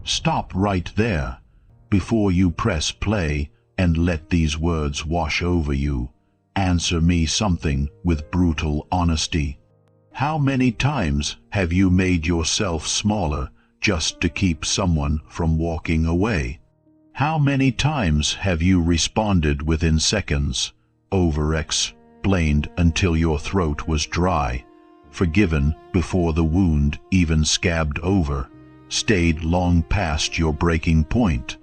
Stop right there, before you press play and let these words wash over you. Answer me something with brutal honesty. How many times have you made yourself smaller just to keep someone from walking away? How many times have you responded within seconds, over-explained until your throat was dry, forgiven before the wound even scabbed over, stayed long past your breaking point?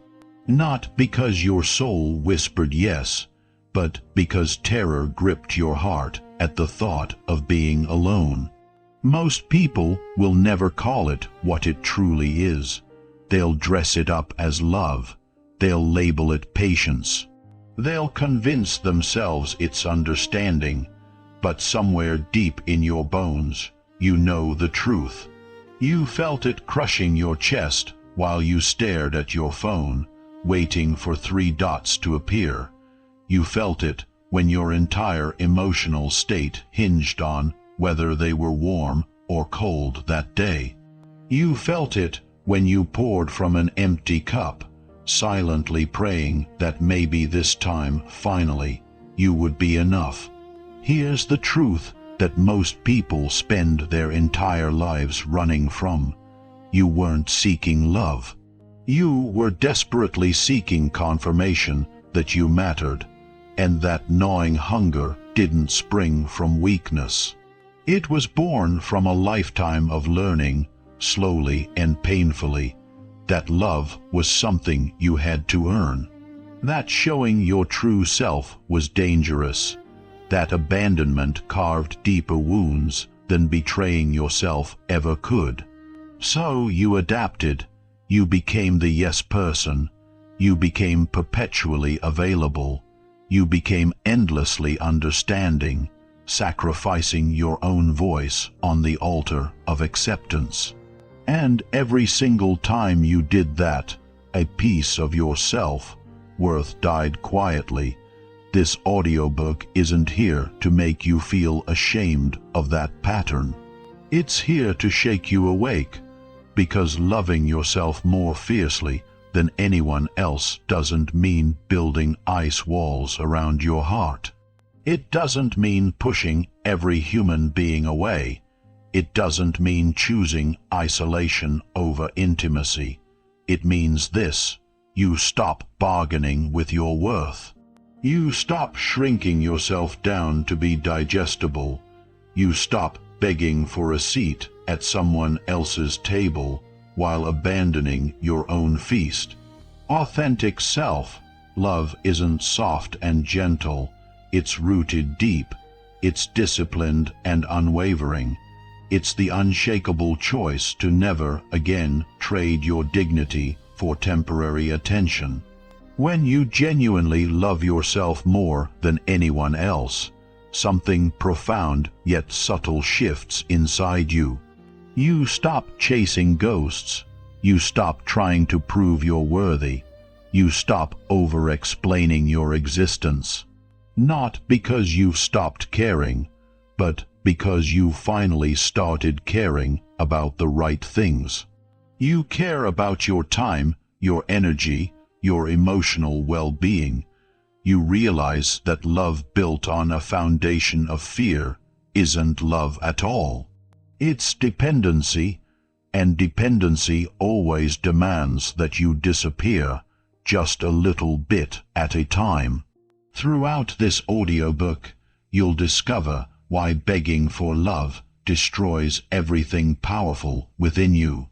Not because your soul whispered yes, but because terror gripped your heart at the thought of being alone. Most people will never call it what it truly is. They'll dress it up as love. They'll label it patience. They'll convince themselves it's understanding. But somewhere deep in your bones, you know the truth. You felt it crushing your chest while you stared at your phone, waiting for 3 dots to appear. You felt it when your entire emotional state hinged on whether they were warm or cold that day. You felt it when you poured from an empty cup, silently praying that maybe this time, finally, you would be enough. Here's the truth that most people spend their entire lives running from. You weren't seeking love. You were desperately seeking confirmation that you mattered, and that gnawing hunger didn't spring from weakness. It was born from a lifetime of learning, slowly and painfully, that love was something you had to earn, that showing your true self was dangerous, that abandonment carved deeper wounds than betraying yourself ever could. So you adapted. You became the yes person. You became perpetually available. You became endlessly understanding, sacrificing your own voice on the altar of acceptance. And every single time you did that, a piece of your self-worth died quietly. This audiobook isn't here to make you feel ashamed of that pattern. It's here to shake you awake, because loving yourself more fiercely than anyone else doesn't mean building ice walls around your heart. It doesn't mean pushing every human being away. It doesn't mean choosing isolation over intimacy. It means this: you stop bargaining with your worth. You stop shrinking yourself down to be digestible. You stop begging for a seat at someone else's table while abandoning your own feast. Authentic self-love isn't soft and gentle. It's rooted deep. It's disciplined and unwavering. It's the unshakable choice to never again trade your dignity for temporary attention. When you genuinely love yourself more than anyone else, something profound yet subtle shifts inside you. You stop chasing ghosts. You stop trying to prove you're worthy. You stop over-explaining your existence. Not because you've stopped caring, but because you finally started caring about the right things. You care about your time, your energy, your emotional well-being. You realize that love built on a foundation of fear isn't love at all. It's dependency, and dependency always demands that you disappear, just a little bit at a time. Throughout this audiobook, you'll discover why begging for love destroys everything powerful within you,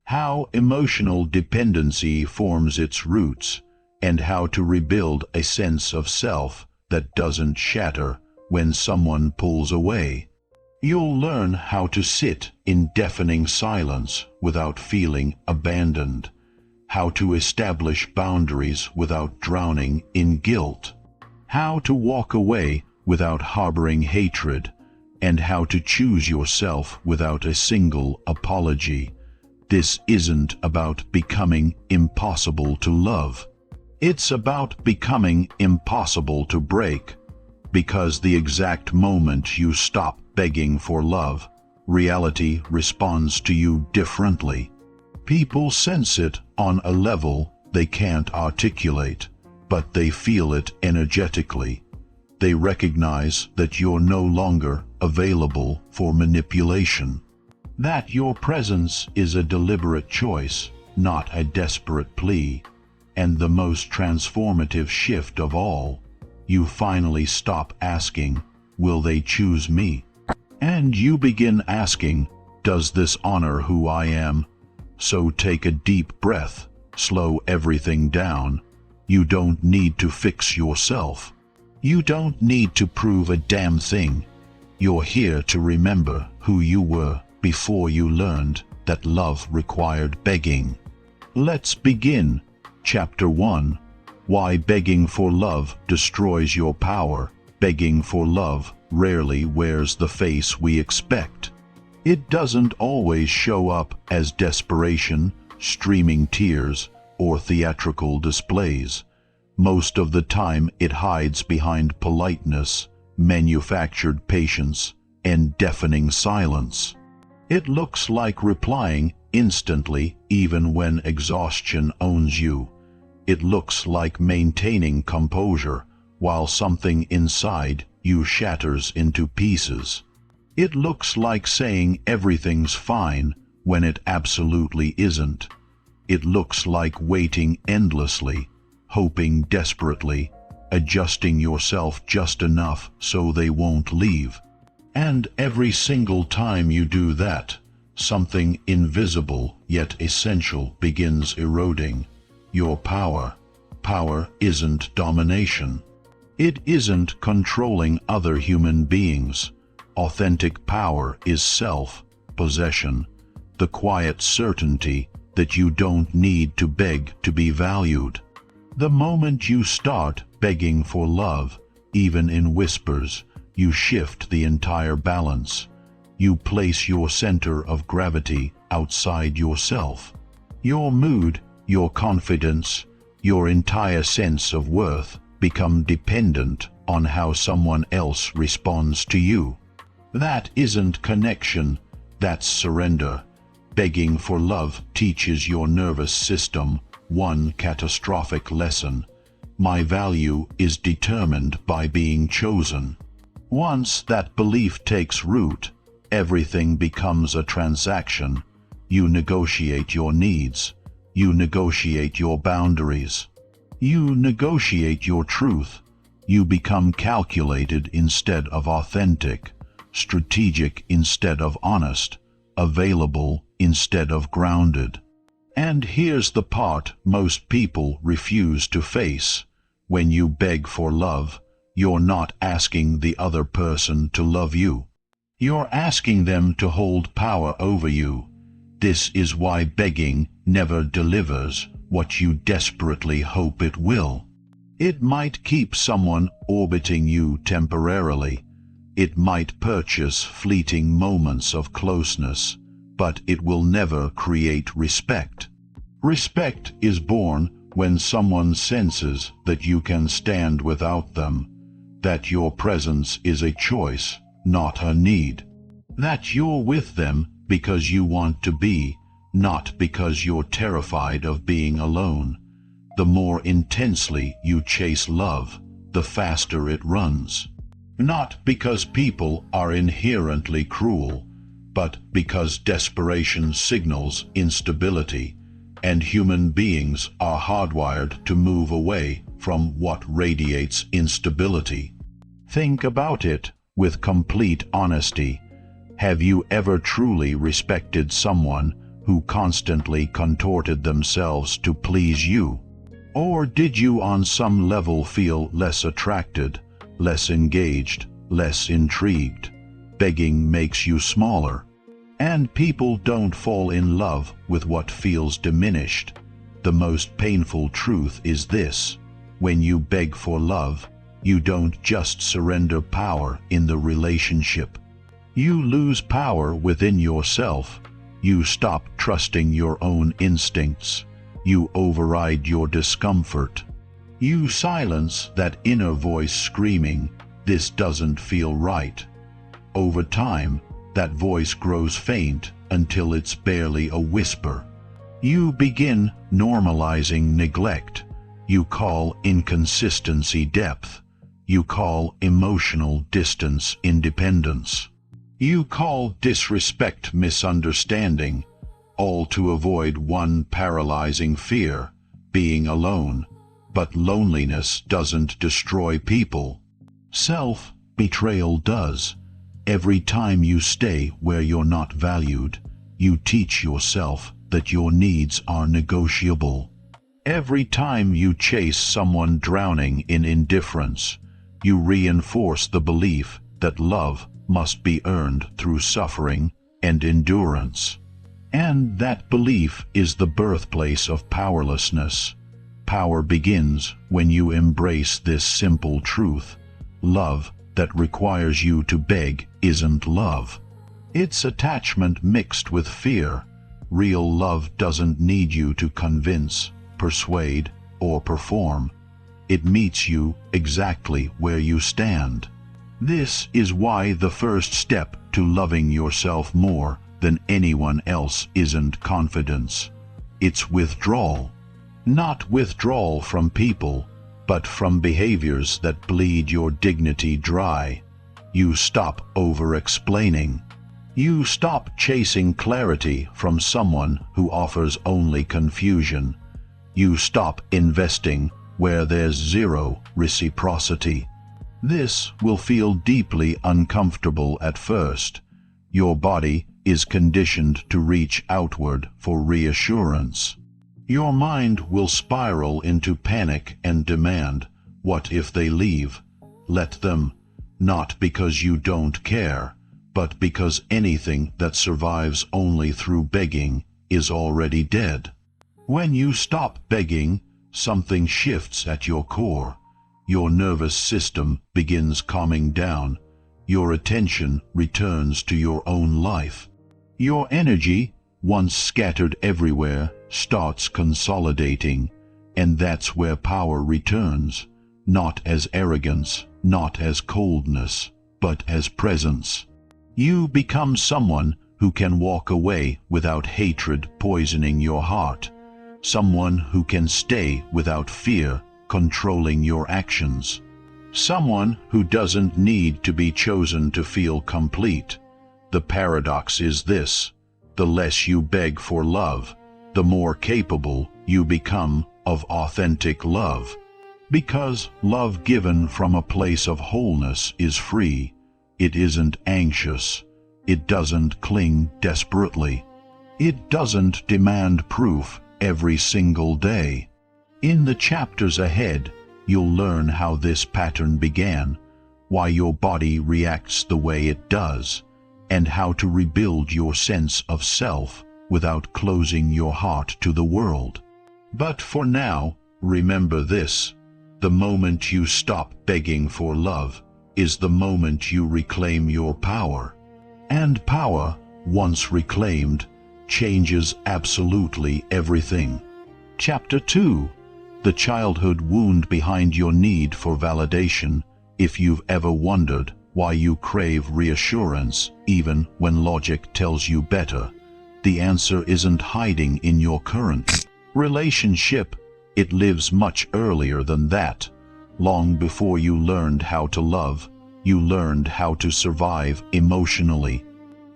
how emotional dependency forms its roots, and how to rebuild a sense of self that doesn't shatter when someone pulls away. You'll learn how to sit in deafening silence without feeling abandoned, how to establish boundaries without drowning in guilt, how to walk away without harboring hatred, and how to choose yourself without a single apology. This isn't about becoming impossible to love. It's about becoming impossible to break, because the exact moment you stop begging for love, reality responds to you differently. People sense it on a level they can't articulate, but they feel it energetically. They recognize that you're no longer available for manipulation, that your presence is a deliberate choice, not a desperate plea. And the most transformative shift of all, you finally stop asking, "Will they choose me?" And you begin asking, "Does this honor who I am?" So take a deep breath, slow everything down. You don't need to fix yourself. You don't need to prove a damn thing. You're here to remember who you were before you learned that love required begging. Let's begin. Chapter 1. Why begging for love destroys your power. Begging for love rarely wears the face we expect. It doesn't always show up as desperation, streaming tears, or theatrical displays. Most of the time it hides behind politeness, manufactured patience, and deafening silence. It looks like replying instantly even when exhaustion owns you. It looks like maintaining composure while something inside you shatters into pieces. It looks like saying everything's fine when it absolutely isn't. It looks like waiting endlessly, hoping desperately, adjusting yourself just enough so they won't leave. And every single time you do that, something invisible yet essential begins eroding. Your power. Power isn't domination. It isn't controlling other human beings. Authentic power is self-possession, the quiet certainty that you don't need to beg to be valued. The moment you start begging for love, even in whispers, you shift the entire balance. You place your center of gravity outside yourself. Your mood, your confidence, your entire sense of worth become dependent on how someone else responds to you. That isn't connection, that's surrender. Begging for love teaches your nervous system one catastrophic lesson. My value is determined by being chosen. Once that belief takes root, everything becomes a transaction. You negotiate your needs. You negotiate your boundaries. You negotiate your truth. You become calculated instead of authentic, strategic instead of honest, available instead of grounded. And here's the part most people refuse to face. When you beg for love, you're not asking the other person to love you. You're asking them to hold power over you. This is why begging never delivers what you desperately hope it will. It might keep someone orbiting you temporarily. It might purchase fleeting moments of closeness, but it will never create respect. Respect is born when someone senses that you can stand without them, that your presence is a choice, not a need, that you're with them because you want to be, not because you're terrified of being alone. The more intensely you chase love, the faster it runs. Not because people are inherently cruel, but because desperation signals instability, and human beings are hardwired to move away from what radiates instability. Think about it with complete honesty. Have you ever truly respected someone who constantly contorted themselves to please you? Or did you on some level feel less attracted, less engaged, less intrigued? Begging makes you smaller. And people don't fall in love with what feels diminished. The most painful truth is this: when you beg for love, you don't just surrender power in the relationship. You lose power within yourself. You stop trusting your own instincts. You override your discomfort. You silence that inner voice screaming, "This doesn't feel right." Over time, that voice grows faint until it's barely a whisper. You begin normalizing neglect. You call inconsistency depth. You call emotional distance independence. You call disrespect misunderstanding, all to avoid one paralyzing fear, being alone. But loneliness doesn't destroy people. Self-betrayal does. Every time you stay where you're not valued, you teach yourself that your needs are negotiable. Every time you chase someone drowning in indifference, you reinforce the belief that love must be earned through suffering and endurance. And that belief is the birthplace of powerlessness. Power begins when you embrace this simple truth. Love that requires you to beg isn't love. It's attachment mixed with fear. Real love doesn't need you to convince, persuade, or perform. It meets you exactly where you stand. This is why the first step to loving yourself more than anyone else isn't confidence. It's withdrawal. Not withdrawal from people, but from behaviors that bleed your dignity dry. You stop over-explaining. You stop chasing clarity from someone who offers only confusion. You stop investing where there's zero reciprocity. This will feel deeply uncomfortable at first. Your body is conditioned to reach outward for reassurance. Your mind will spiral into panic and demand, what if they leave? Let them. Not because you don't care, but because anything that survives only through begging is already dead. When you stop begging, something shifts at your core. Your nervous system begins calming down. Your attention returns to your own life. Your energy, once scattered everywhere, starts consolidating, and that's where power returns, not as arrogance, not as coldness, but as presence. You become someone who can walk away without hatred poisoning your heart, someone who can stay without fear controlling your actions, someone who doesn't need to be chosen to feel complete. The paradox is this: the less you beg for love, the more capable you become of authentic love. Because love given from a place of wholeness is free. It isn't anxious. It doesn't cling desperately. It doesn't demand proof every single day. In the chapters ahead, you'll learn how this pattern began, why your body reacts the way it does, and how to rebuild your sense of self without closing your heart to the world. But for now, remember this: the moment you stop begging for love is the moment you reclaim your power. And power, once reclaimed, changes absolutely everything. Chapter 2: The childhood wound behind your need for validation. If you've ever wondered why you crave reassurance even when logic tells you better, the answer isn't hiding in your current relationship. It lives much earlier than that. Long before you learned how to love, you learned how to survive emotionally.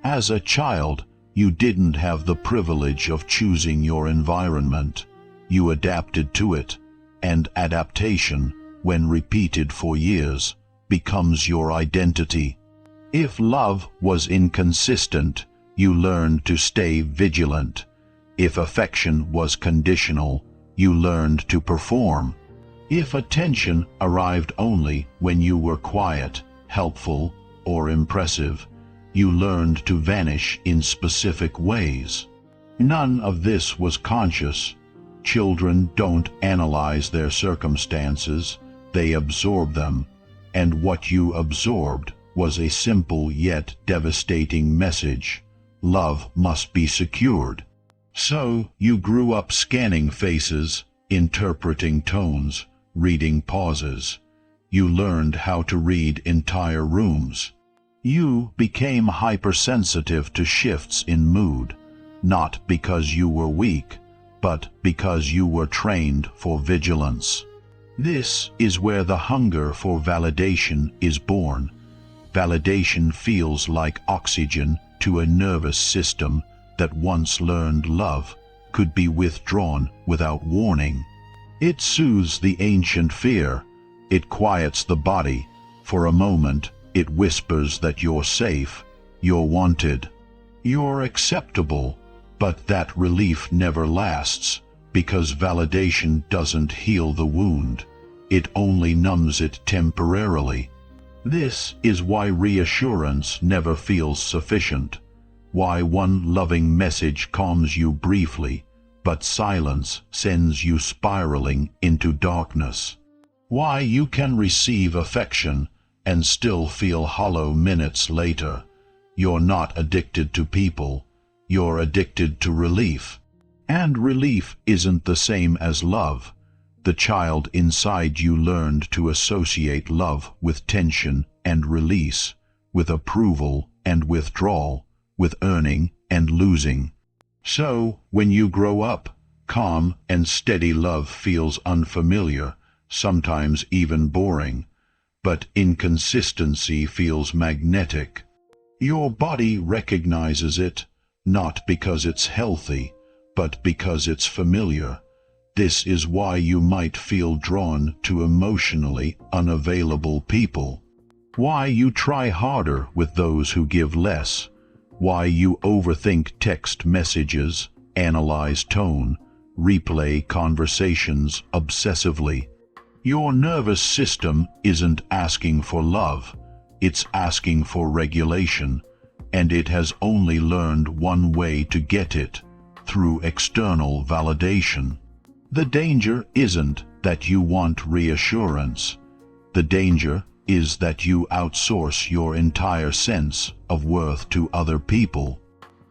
As a child, you didn't have the privilege of choosing your environment. You adapted to it, and adaptation, when repeated for years, becomes your identity. If love was inconsistent, you learned to stay vigilant. If affection was conditional, you learned to perform. If attention arrived only when you were quiet, helpful, or impressive, you learned to vanish in specific ways. None of this was conscious. Children don't analyze their circumstances, they absorb them, and what you absorbed was a simple yet devastating message: love must be secured. So you grew up scanning faces, interpreting tones, reading pauses. You learned how to read entire rooms. You became hypersensitive to shifts in mood, not because you were weak, but because you were trained for vigilance. This is where the hunger for validation is born. Validation feels like oxygen to a nervous system that once learned love could be withdrawn without warning. It soothes the ancient fear. It quiets the body. For a moment, it whispers that you're safe, you're wanted, you're acceptable. But that relief never lasts, because validation doesn't heal the wound. It only numbs it temporarily. This is why reassurance never feels sufficient, why one loving message calms you briefly, but silence sends you spiraling into darkness. Why you can receive affection and still feel hollow minutes later. You're not addicted to people, you're addicted to relief. And relief isn't the same as love. The child inside you learned to associate love with tension and release, with approval and withdrawal, with earning and losing. So, when you grow up, calm and steady love feels unfamiliar, sometimes even boring, but inconsistency feels magnetic. Your body recognizes it, not because it's healthy, but because it's familiar. This is why you might feel drawn to emotionally unavailable people. Why you try harder with those who give less. Why you overthink text messages, analyze tone, replay conversations obsessively. Your nervous system isn't asking for love, it's asking for regulation, and it has only learned one way to get it, through external validation. The danger isn't that you want reassurance. The danger is that you outsource your entire sense of worth to other people.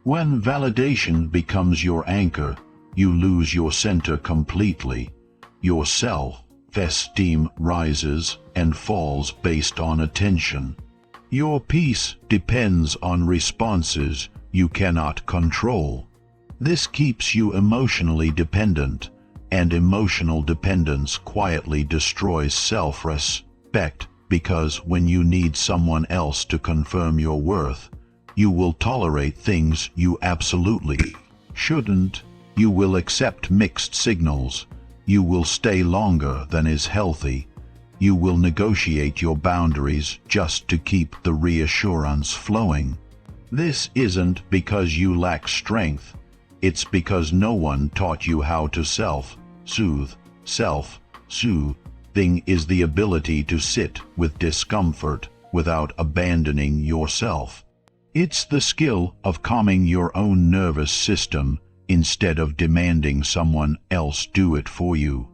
When validation becomes your anchor, you lose your center completely. Your self-esteem rises and falls based on attention. Your peace depends on responses you cannot control. This keeps you emotionally dependent, and emotional dependence quietly destroys self-respect, because when you need someone else to confirm your worth, you will tolerate things you absolutely shouldn't. You will accept mixed signals. You will stay longer than is healthy. You will negotiate your boundaries just to keep the reassurance flowing. This isn't because you lack strength. It's because no one taught you how to self-soothe. Self-soothing is the ability to sit with discomfort without abandoning yourself. It's the skill of calming your own nervous system instead of demanding someone else do it for you.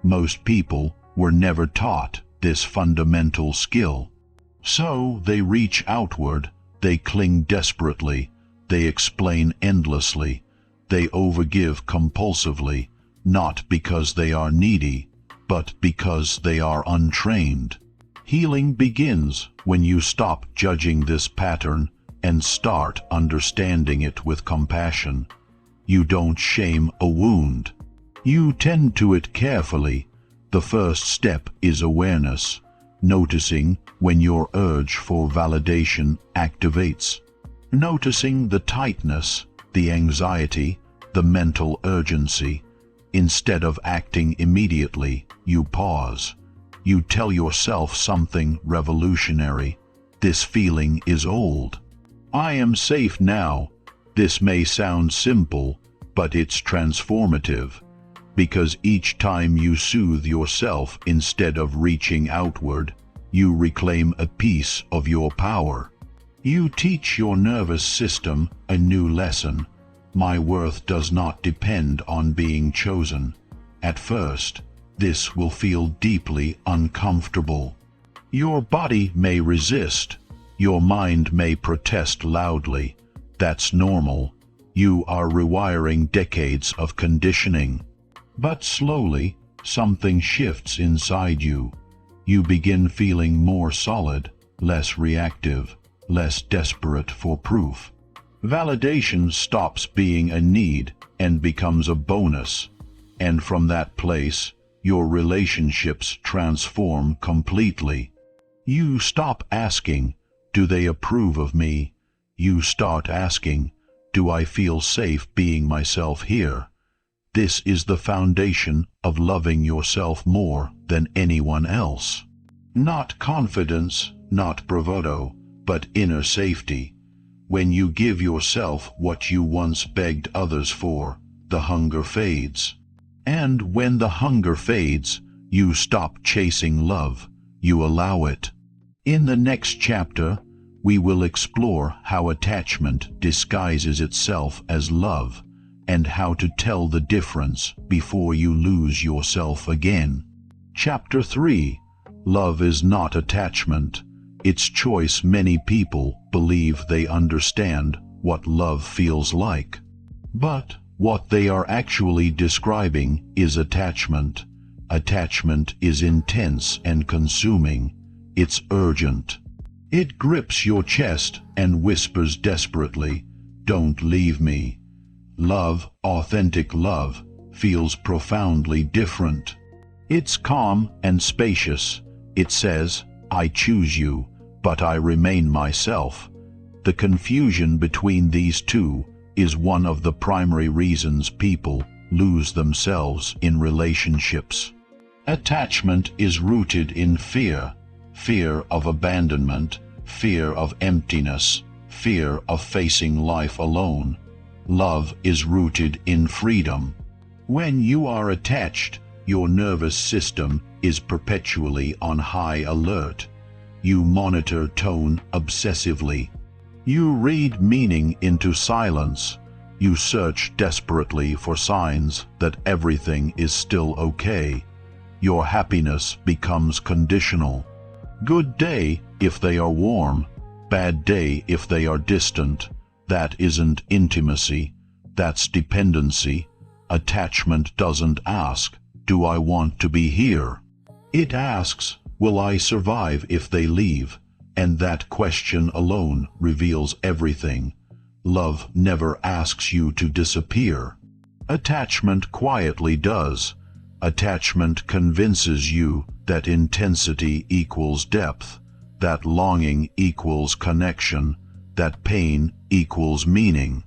Most people were never taught this fundamental skill. So they reach outward, they cling desperately, they explain endlessly, they overgive compulsively, not because they are needy, but because they are untrained. Healing begins when you stop judging this pattern and start understanding it with compassion. You don't shame a wound. You tend to it carefully. The first step is awareness, noticing when your urge for validation activates, noticing the tightness, the anxiety, the mental urgency. Instead of acting immediately, you pause. You tell yourself something revolutionary. This feeling is old. I am safe now. This may sound simple, but it's transformative, because each time you soothe yourself instead of reaching outward, you reclaim a piece of your power. You teach your nervous system a new lesson. My worth does not depend on being chosen. At first, this will feel deeply uncomfortable. Your body may resist. Your mind may protest loudly. That's normal. You are rewiring decades of conditioning. But slowly, something shifts inside you. You begin feeling more solid, less reactive, less desperate for proof. Validation stops being a need and becomes a bonus, and from that place, your relationships transform completely. You stop asking, "Do they approve of me?" You start asking, "Do I feel safe being myself here?" This is the foundation of loving yourself more than anyone else. Not confidence, not bravado, but inner safety. When you give yourself what you once begged others for, the hunger fades. And when the hunger fades, you stop chasing love, you allow it. In the next chapter, we will explore how attachment disguises itself as love, and how to tell the difference before you lose yourself again. Chapter 3. Love is not attachment. It's choice. Many people believe they understand what love feels like. But what they are actually describing is attachment. Attachment is intense and consuming. It's urgent. It grips your chest and whispers desperately, "Don't leave me." Love, authentic love, feels profoundly different. It's calm and spacious. It says, "I choose you, but I remain myself." The confusion between these two is one of the primary reasons people lose themselves in relationships. Attachment is rooted in fear. Fear of abandonment, fear of emptiness, fear of facing life alone. Love is rooted in freedom. When you are attached, your nervous system is perpetually on high alert. You monitor tone obsessively. You read meaning into silence. You search desperately for signs that everything is still okay. Your happiness becomes conditional. Good day if they are warm, bad day if they are distant. That isn't intimacy, that's dependency. Attachment doesn't ask, "Do I want to be here?" It asks, "Will I survive if they leave?" And that question alone reveals everything. Love never asks you to disappear. Attachment quietly does. Attachment convinces you that intensity equals depth, that longing equals connection, that pain equals meaning.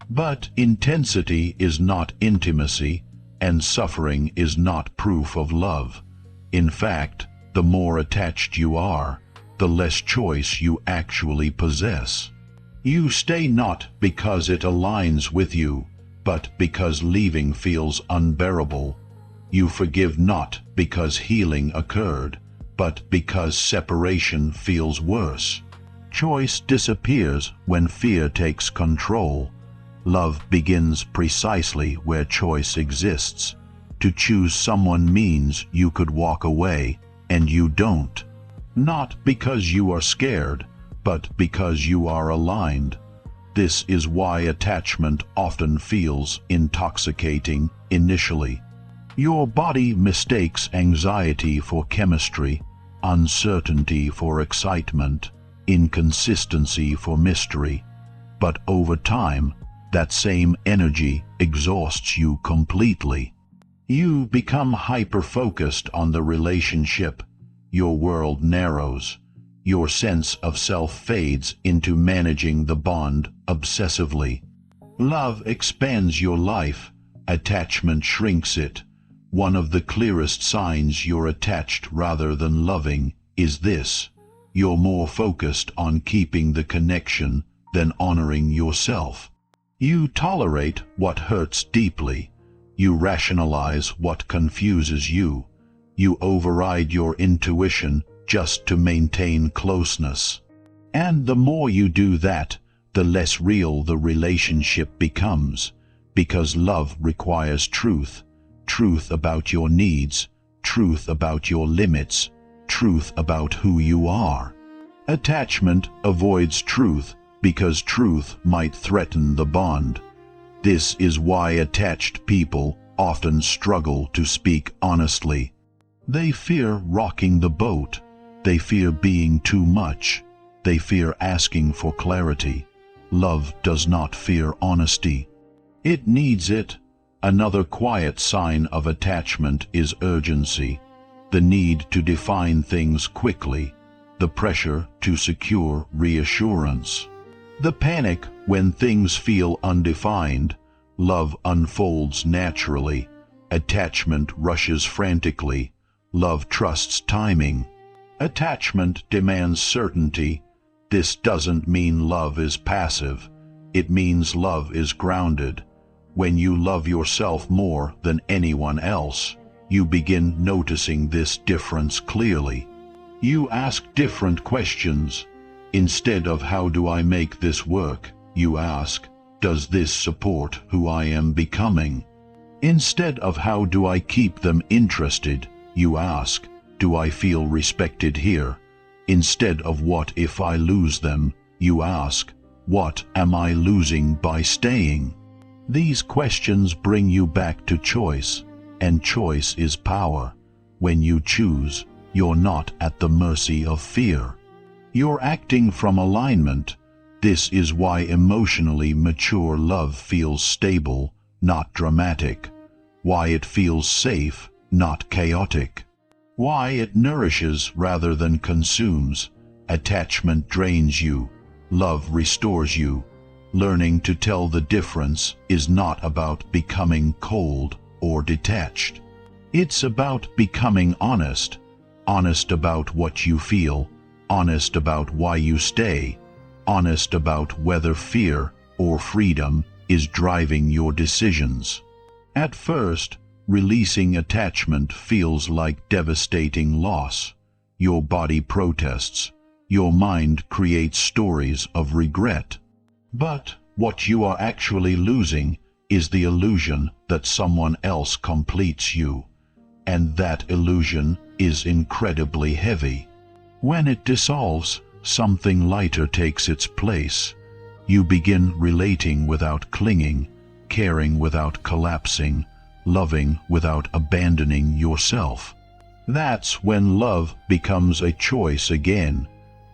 But intensity is not intimacy, and suffering is not proof of love. In fact, the more attached you are, the less choice you actually possess. You stay not because it aligns with you, but because leaving feels unbearable. You forgive not because healing occurred, but because separation feels worse. Choice disappears when fear takes control. Love begins precisely where choice exists. To choose someone means you could walk away, and you don't. Not because you are scared, but because you are aligned. This is why attachment often feels intoxicating initially. Your body mistakes anxiety for chemistry, uncertainty for excitement, inconsistency for mystery. But over time, that same energy exhausts you completely. You become hyper-focused on the relationship. Your world narrows. Your sense of self fades into managing the bond obsessively. Love expands your life. Attachment shrinks it. One of the clearest signs you're attached rather than loving is this: you're more focused on keeping the connection than honoring yourself. You tolerate what hurts deeply. You rationalize what confuses you. You override your intuition just to maintain closeness. And the more you do that, the less real the relationship becomes, because love requires truth. Truth about your needs, truth about your limits, truth about who you are. Attachment avoids truth because truth might threaten the bond. This is why attached people often struggle to speak honestly. They fear rocking the boat. They fear being too much. They fear asking for clarity. Love does not fear honesty. It needs it. Another quiet sign of attachment is urgency, the need to define things quickly, the pressure to secure reassurance. The panic when things feel undefined. Love unfolds naturally. Attachment rushes frantically. Love trusts timing. Attachment demands certainty. This doesn't mean love is passive. It means love is grounded. When you love yourself more than anyone else, you begin noticing this difference clearly. You ask different questions. Instead of how do I make this work, you ask, does this support who I am becoming? Instead of how do I keep them interested, you ask, do I feel respected here? Instead of what if I lose them, you ask, what am I losing by staying? These questions bring you back to choice, and choice is power. When you choose, you're not at the mercy of fear. You're acting from alignment. This is why emotionally mature love feels stable, not dramatic. Why it feels safe, not chaotic. Why it nourishes rather than consumes. Attachment drains you. Love restores you. Learning to tell the difference is not about becoming cold or detached. It's about becoming honest. Honest about what you feel. Honest about why you stay. Honest about whether fear or freedom is driving your decisions. At first, releasing attachment feels like devastating loss. Your body protests. Your mind creates stories of regret. But what you are actually losing is the illusion that someone else completes you. And that illusion is incredibly heavy. When it dissolves, something lighter takes its place. You begin relating without clinging, caring without collapsing, loving without abandoning yourself. That's when love becomes a choice again,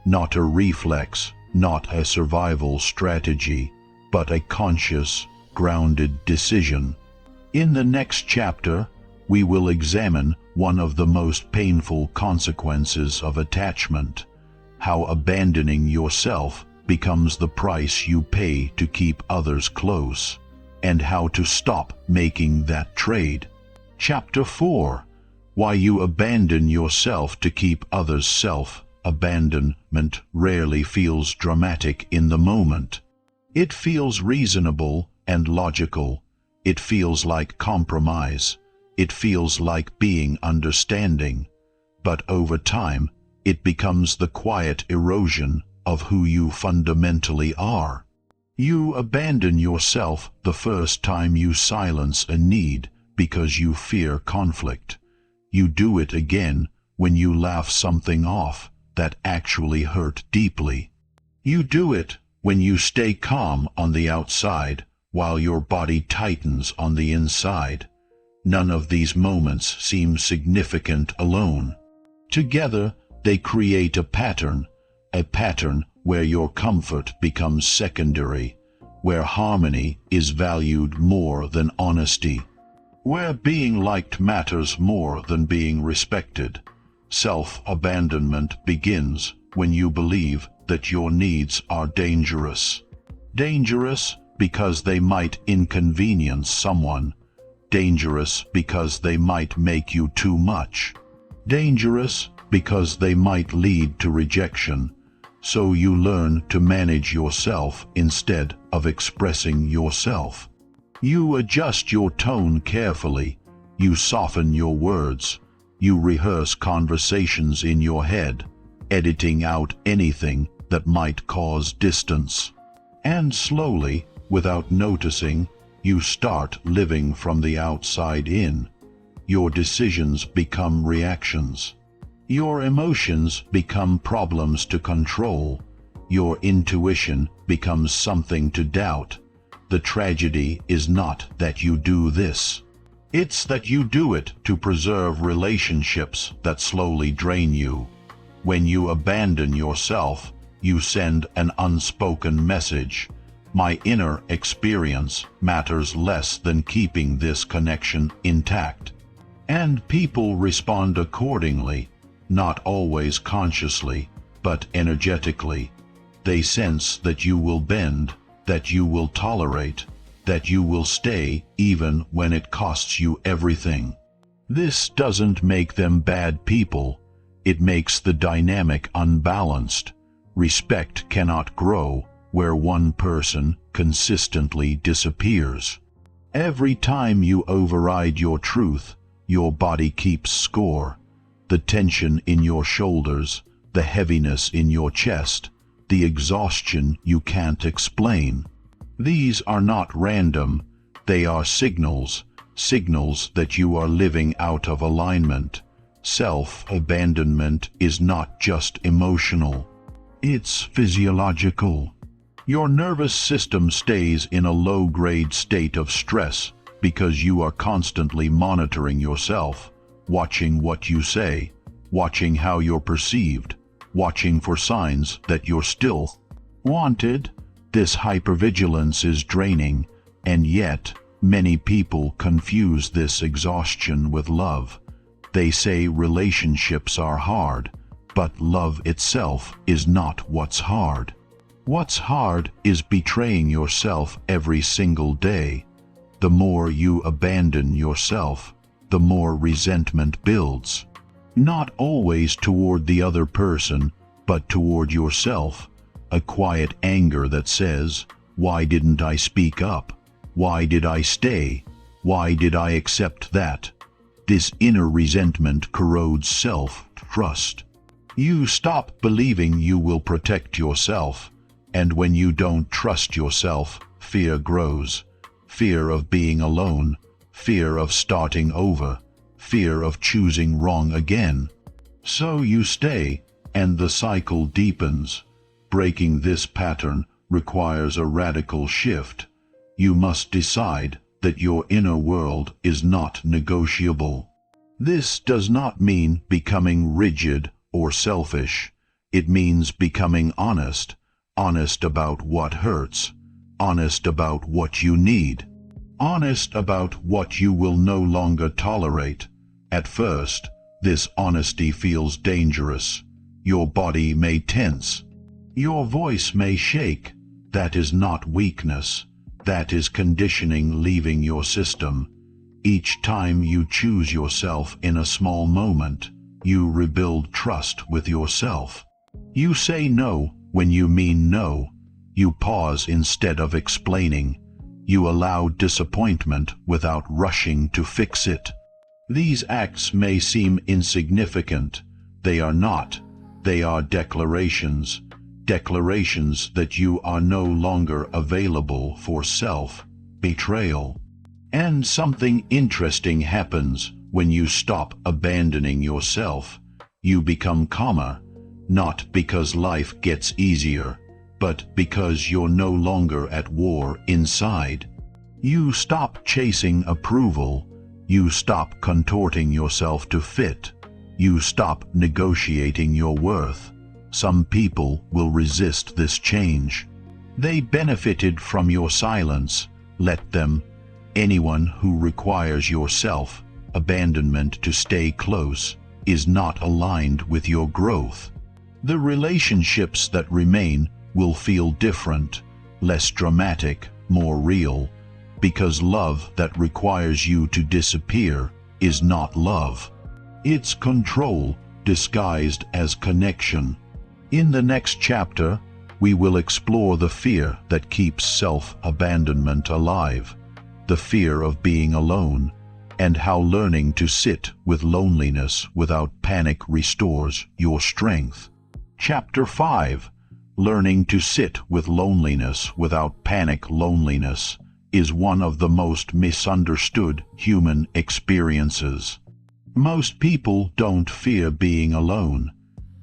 not a reflex, not a survival strategy, but a conscious, grounded decision. In the next chapter, we will examine one of the most painful consequences of attachment, how abandoning yourself becomes the price you pay to keep others close, and how to stop making that trade. Chapter 4. Why you abandon yourself to keep others. Self-abandonment rarely feels dramatic in the moment. It feels reasonable and logical. It feels like compromise. It feels like being understanding. But over time, it becomes the quiet erosion of who you fundamentally are. You abandon yourself the first time you silence a need because you fear conflict. You do it again when you laugh something off that actually hurt deeply. You do it when you stay calm on the outside while your body tightens on the inside. None of these moments seem significant alone. Together, they create a pattern where your comfort becomes secondary, where harmony is valued more than honesty, where being liked matters more than being respected. Self-abandonment begins when you believe that your needs are dangerous. Dangerous because they might inconvenience someone. Dangerous because they might make you too much. Dangerous because they might lead to rejection. So you learn to manage yourself instead of expressing yourself. You adjust your tone carefully. You soften your words. You rehearse conversations in your head, editing out anything that might cause distance. And slowly, without noticing, you start living from the outside in. Your decisions become reactions. Your emotions become problems to control. Your intuition becomes something to doubt. The tragedy is not that you do this. It's that you do it to preserve relationships that slowly drain you. When you abandon yourself, you send an unspoken message. My inner experience matters less than keeping this connection intact. And people respond accordingly, not always consciously, but energetically. They sense that you will bend, that you will tolerate, that you will stay even when it costs you everything. This doesn't make them bad people. It makes the dynamic unbalanced. Respect cannot grow where one person consistently disappears. Every time you override your truth, your body keeps score. The tension in your shoulders, the heaviness in your chest, the exhaustion you can't explain. These are not random. They are signals that you are living out of alignment. Self-abandonment is not just emotional. It's physiological. Your nervous system stays in a low-grade state of stress because you are constantly monitoring yourself, watching what you say, watching how you're perceived, watching for signs that you're still wanted. This hypervigilance is draining, and yet many people confuse this exhaustion with love. They say relationships are hard, but love itself is not what's hard. What's hard is betraying yourself every single day. The more you abandon yourself, the more resentment builds. Not always toward the other person, but toward yourself. A quiet anger that says, "Why didn't I speak up? Why did I stay? Why did I accept that?" This inner resentment corrodes self-trust. You stop believing you will protect yourself. And when you don't trust yourself, fear grows. Fear of being alone, fear of starting over, fear of choosing wrong again. So you stay, and the cycle deepens. Breaking this pattern requires a radical shift. You must decide that your inner world is not negotiable. This does not mean becoming rigid or selfish. It means becoming honest. Honest about what hurts, honest about what you need, honest about what you will no longer tolerate. At first, this honesty feels dangerous. Your body may tense. Your voice may shake. That is not weakness. That is conditioning leaving your system. Each time you choose yourself in a small moment, you rebuild trust with yourself. You say no when you mean no. You pause instead of explaining. You allow disappointment without rushing to fix it. These acts may seem insignificant. They are not. They are declarations. Declarations that you are no longer available for self-betrayal. And something interesting happens when you stop abandoning yourself. You become calmer. Not because life gets easier, but because you're no longer at war inside. You stop chasing approval. You stop contorting yourself to fit. You stop negotiating your worth. Some people will resist this change. They benefited from your silence. Let them. Anyone who requires your self-abandonment to stay close is not aligned with your growth. The relationships that remain will feel different, less dramatic, more real, because love that requires you to disappear is not love. It's control disguised as connection. In the next chapter, we will explore the fear that keeps self-abandonment alive, the fear of being alone, and how learning to sit with loneliness without panic restores your strength. Chapter 5. Learning to sit with loneliness without panic. Loneliness is one of the most misunderstood human experiences. Most people don't fear being alone.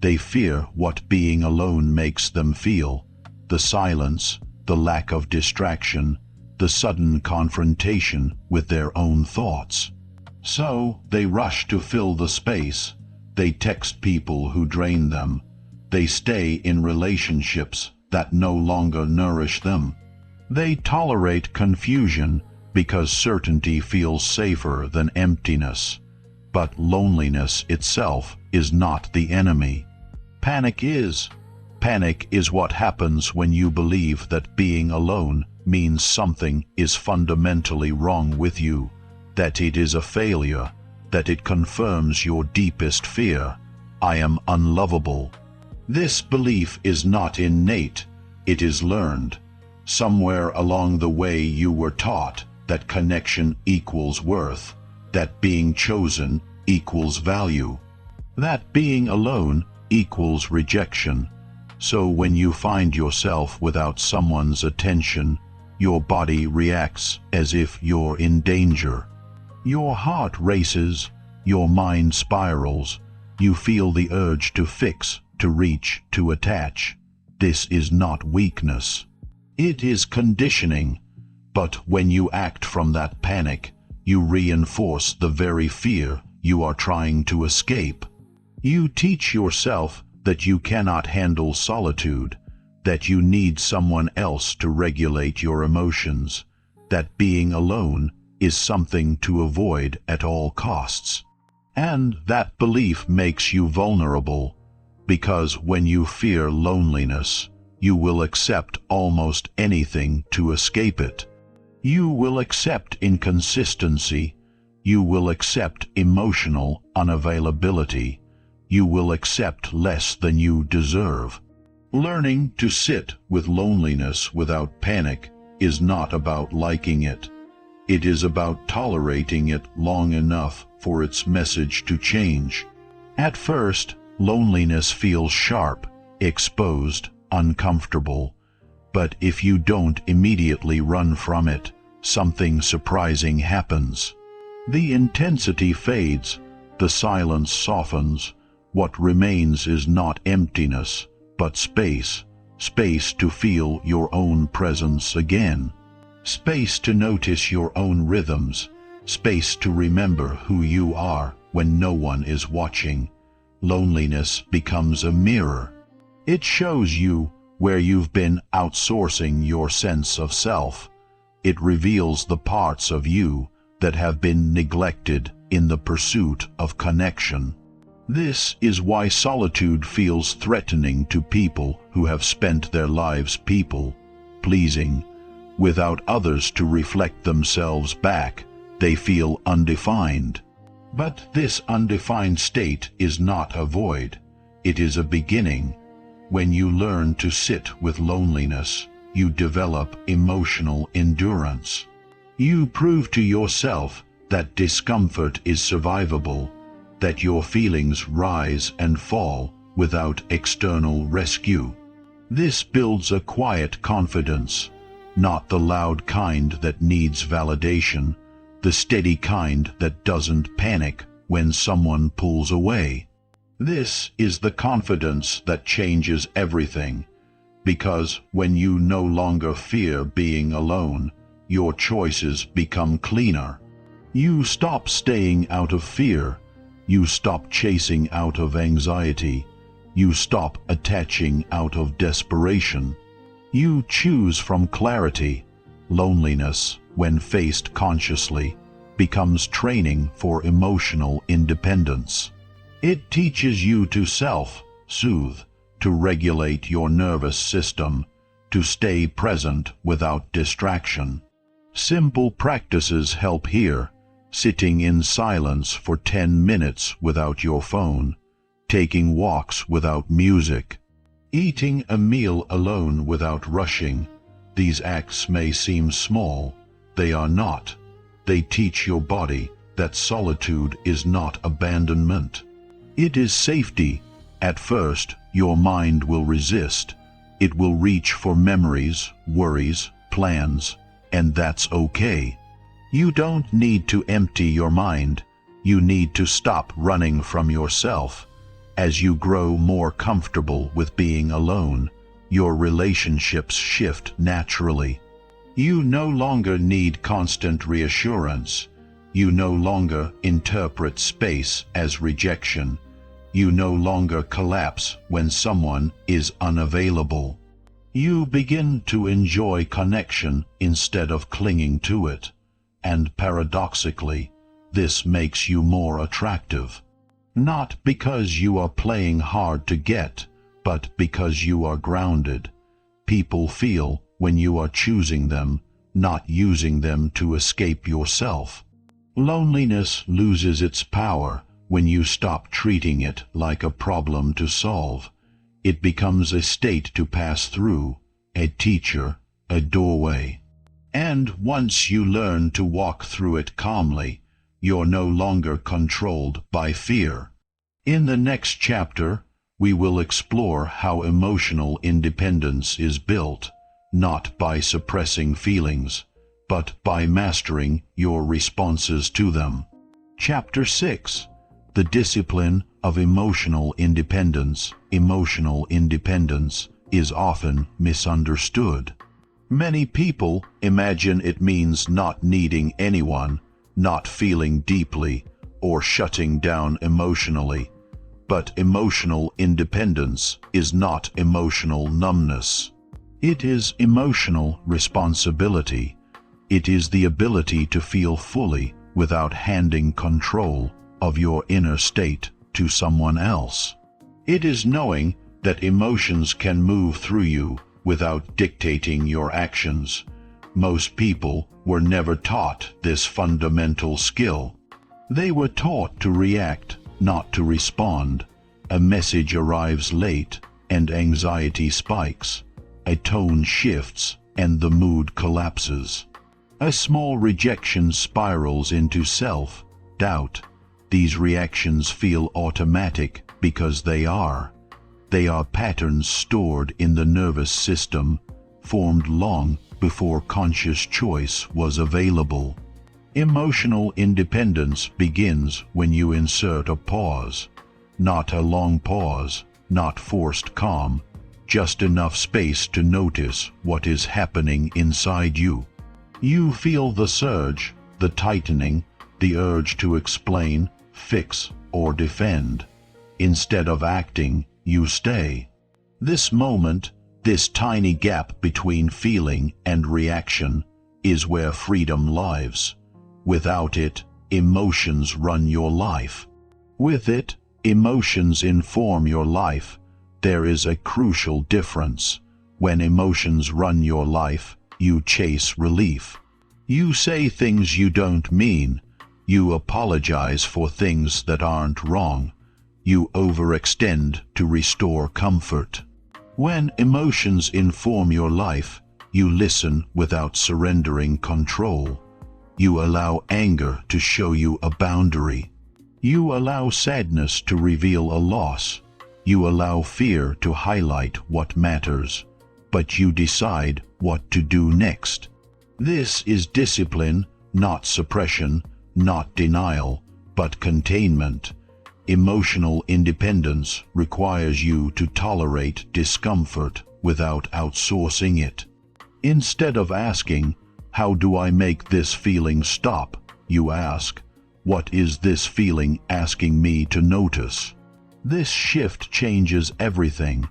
They fear what being alone makes them feel. The silence, the lack of distraction, the sudden confrontation with their own thoughts. So they rush to fill the space. They text people who drain them. They stay in relationships that no longer nourish them. They tolerate confusion because certainty feels safer than emptiness. But loneliness itself is not the enemy. Panic is. Panic is what happens when you believe that being alone means something is fundamentally wrong with you, that it is a failure, that it confirms your deepest fear: I am unlovable. This belief is not innate, it is learned. Somewhere along the way you were taught that connection equals worth, that being chosen equals value, that being alone equals rejection. So when you find yourself without someone's attention, your body reacts as if you're in danger. Your heart races, your mind spirals, you feel the urge to fix, to reach, to attach. This is not weakness. It is conditioning. But when you act from that panic, you reinforce the very fear you are trying to escape. You teach yourself that you cannot handle solitude, that you need someone else to regulate your emotions, that being alone is something to avoid at all costs. And that belief makes you vulnerable, because when you fear loneliness, you will accept almost anything to escape it. You will accept inconsistency. You will accept emotional unavailability. You will accept less than you deserve. Learning to sit with loneliness without panic is not about liking it. It is about tolerating it long enough for its message to change. At first, loneliness feels sharp, exposed, uncomfortable. But if you don't immediately run from it, something surprising happens. The intensity fades, the silence softens. What remains is not emptiness, but space. Space to feel your own presence again. Space to notice your own rhythms. Space to remember who you are when no one is watching. Loneliness becomes a mirror. It shows you where you've been outsourcing your sense of self. It reveals the parts of you that have been neglected in the pursuit of connection. This is why solitude feels threatening to people who have spent their lives pleasing. Without others to reflect themselves back, they feel undefined. But this undefined state is not a void. It is a beginning. When you learn to sit with loneliness, you develop emotional endurance. You prove to yourself that discomfort is survivable, that your feelings rise and fall without external rescue. This builds a quiet confidence, not the loud kind that needs validation, the steady kind that doesn't panic when someone pulls away. This is the confidence that changes everything, because when you no longer fear being alone, your choices become cleaner. You stop staying out of fear. You stop chasing out of anxiety. You stop attaching out of desperation. You choose from clarity. Loneliness, when faced consciously, becomes training for emotional independence. It teaches you to self-soothe, to regulate your nervous system, to stay present without distraction. Simple practices help here: sitting in silence for 10 minutes without your phone, taking walks without music, eating a meal alone without rushing. These acts may seem small. They are not. They teach your body that solitude is not abandonment. It is safety. At first, your mind will resist. It will reach for memories, worries, plans, and that's okay. You don't need to empty your mind. You need to stop running from yourself. As you grow more comfortable with being alone, your relationships shift naturally. You no longer need constant reassurance. You no longer interpret space as rejection. You no longer collapse when someone is unavailable. You begin to enjoy connection instead of clinging to it, and paradoxically, this makes you more attractive. Not because you are playing hard to get, but because you are grounded. People feel when you are choosing them, not using them to escape yourself. Loneliness loses its power when you stop treating it like a problem to solve. It becomes a state to pass through, a teacher, a doorway. And once you learn to walk through it calmly, you're no longer controlled by fear. In the next chapter, we will explore how emotional independence is built, not by suppressing feelings, but by mastering your responses to them. Chapter 6. The Discipline of Emotional Independence. Emotional independence is often misunderstood. Many people imagine it means not needing anyone, not feeling deeply, or shutting down emotionally. But emotional independence is not emotional numbness. It is emotional responsibility. It is the ability to feel fully without handing control of your inner state to someone else. It is knowing that emotions can move through you without dictating your actions. Most people were never taught this fundamental skill. They were taught to react, not to respond. A message arrives late, and anxiety spikes. A tone shifts, and the mood collapses. A small rejection spirals into self-doubt. These reactions feel automatic because they are. They are patterns stored in the nervous system, formed long before conscious choice was available. Emotional independence begins when you insert a pause. Not a long pause, not forced calm, just enough space to notice what is happening inside you. You feel the surge, the tightening, the urge to explain, fix, or defend. Instead of acting, you stay. This moment, this tiny gap between feeling and reaction, is where freedom lives. Without it, emotions run your life. With it, emotions inform your life. There is a crucial difference. When emotions run your life, you chase relief. You say things you don't mean. You apologize for things that aren't wrong. You overextend to restore comfort. When emotions inform your life, you listen without surrendering control. You allow anger to show you a boundary. You allow sadness to reveal a loss. You allow fear to highlight what matters. But you decide what to do next. This is discipline, not suppression, not denial, but containment. Emotional independence requires you to tolerate discomfort without outsourcing it. Instead of asking, "How do I make this feeling stop?" you ask, "What is this feeling asking me to notice?" This shift changes everything.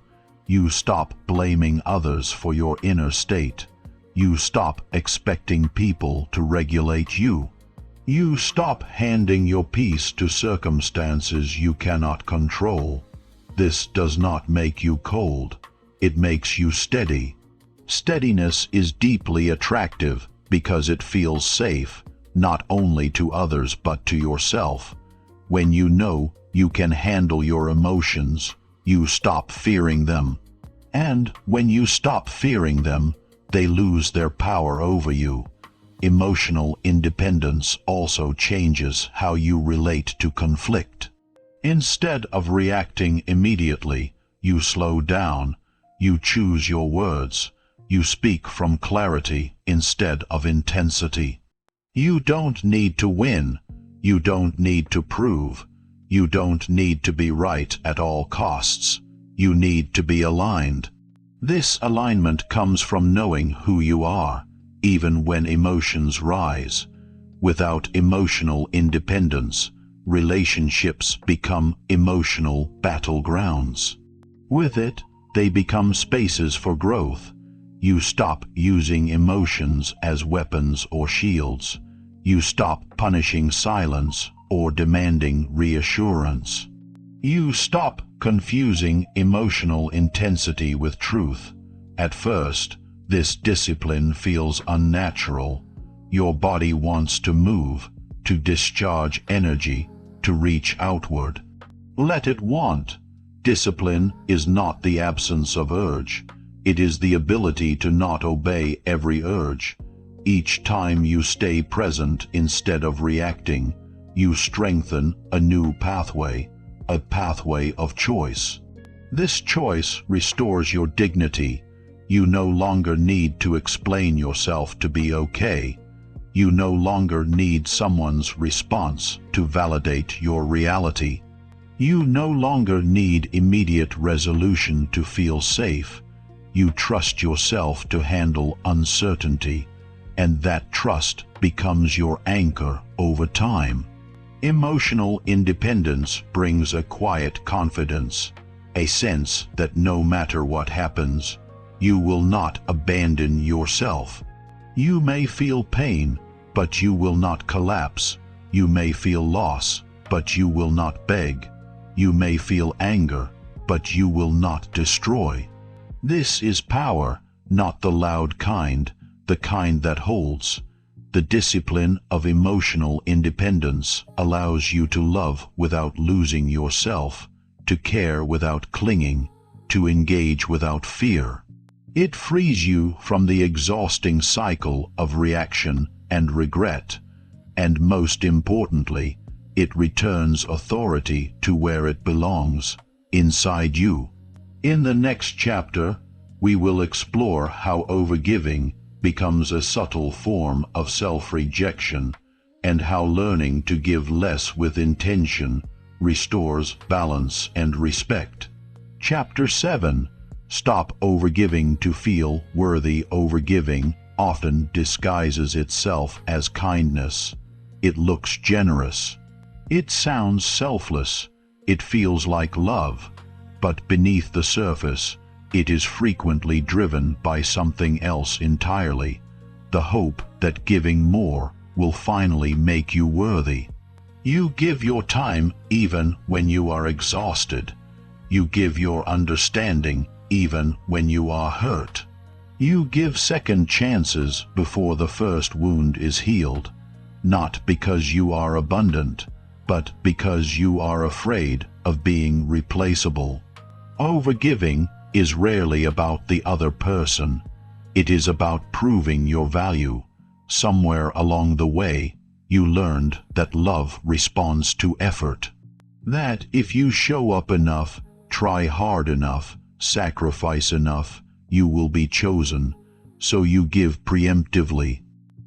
You stop blaming others for your inner state. You stop expecting people to regulate you. You stop handing your peace to circumstances you cannot control. This does not make you cold. It makes you steady. Steadiness is deeply attractive because it feels safe, not only to others but to yourself. When you know you can handle your emotions, you stop fearing them. And when you stop fearing them, they lose their power over you. Emotional independence also changes how you relate to conflict. Instead of reacting immediately, you slow down. You choose your words. You speak from clarity instead of intensity. You don't need to win. You don't need to prove. You don't need to be right at all costs. You need to be aligned. This alignment comes from knowing who you are, even when emotions rise. Without emotional independence, relationships become emotional battlegrounds. With it, They become spaces for growth. You stop using emotions as weapons or shields. You stop punishing silence or demanding reassurance. You stop confusing emotional intensity with truth. At first, this discipline feels unnatural. Your body wants to move, to discharge energy, to reach outward. Let it want. Discipline is not the absence of urge. It is the ability to not obey every urge. Each time you stay present instead of reacting, you strengthen a new pathway, a pathway of choice. This choice restores your dignity. You no longer need to explain yourself to be okay. You no longer need someone's response to validate your reality. You no longer need immediate resolution to feel safe. You trust yourself to handle uncertainty, and that trust becomes your anchor over time. Emotional independence brings a quiet confidence, a sense that no matter what happens, you will not abandon yourself. You may feel pain, but you will not collapse. You may feel loss, but you will not beg. You may feel anger, but you will not destroy. This is power, not the loud kind, the kind that holds. The discipline of emotional independence allows you to love without losing yourself, to care without clinging, to engage without fear. It frees you from the exhausting cycle of reaction and regret, and most importantly, it returns authority to where it belongs, inside you. In the next chapter, we will explore how overgiving becomes a subtle form of self-rejection, and how learning to give less with intention restores balance and respect. Chapter 7. Stop overgiving to feel worthy. Overgiving often disguises itself as kindness. It looks generous. It sounds selfless. It feels like love. But beneath the surface, it is frequently driven by something else entirely, the hope that giving more will finally make you worthy. You give your time even when you are exhausted. You give your understanding even when you are hurt. You give second chances before the first wound is healed, not because you are abundant, but because you are afraid of being replaceable. Overgiving is rarely about the other person. It is about proving your value. Somewhere along the way, you learned that love responds to effort. That if you show up enough, try hard enough, sacrifice enough, you will be chosen. So you give preemptively.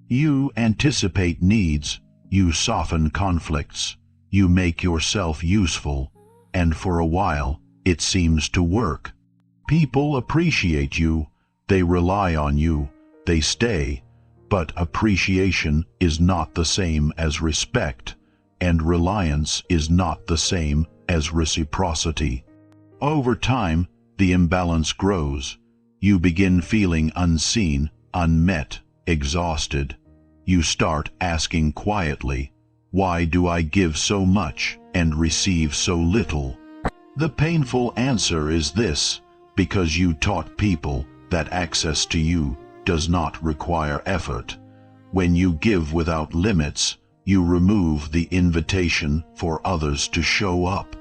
You anticipate needs, you soften conflicts, you make yourself useful, and for a while, it seems to work. People appreciate you, they rely on you, they stay, but appreciation is not the same as respect, and reliance is not the same as reciprocity. Over time, the imbalance grows. You begin feeling unseen, unmet, exhausted. You start asking quietly, why do I give so much and receive so little? The painful answer is this: because you taught people that access to you does not require effort. When you give without limits, you remove the invitation for others to show up.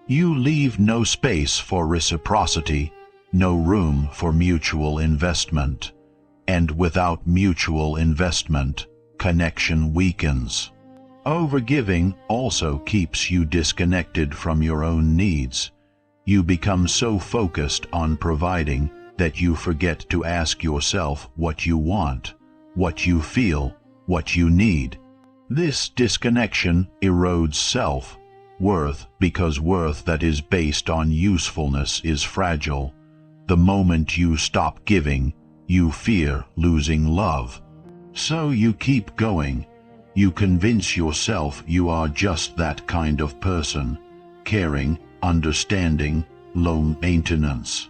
You leave no space for reciprocity, no room for mutual investment. And without mutual investment, connection weakens. Overgiving also keeps you disconnected from your own needs. You become so focused on providing that you forget to ask yourself what you want, what you feel, what you need. This disconnection erodes self-worth, because worth that is based on usefulness is fragile. The moment you stop giving, you fear losing love. So you keep going. You convince yourself you are just that kind of person, caring, understanding, low maintenance.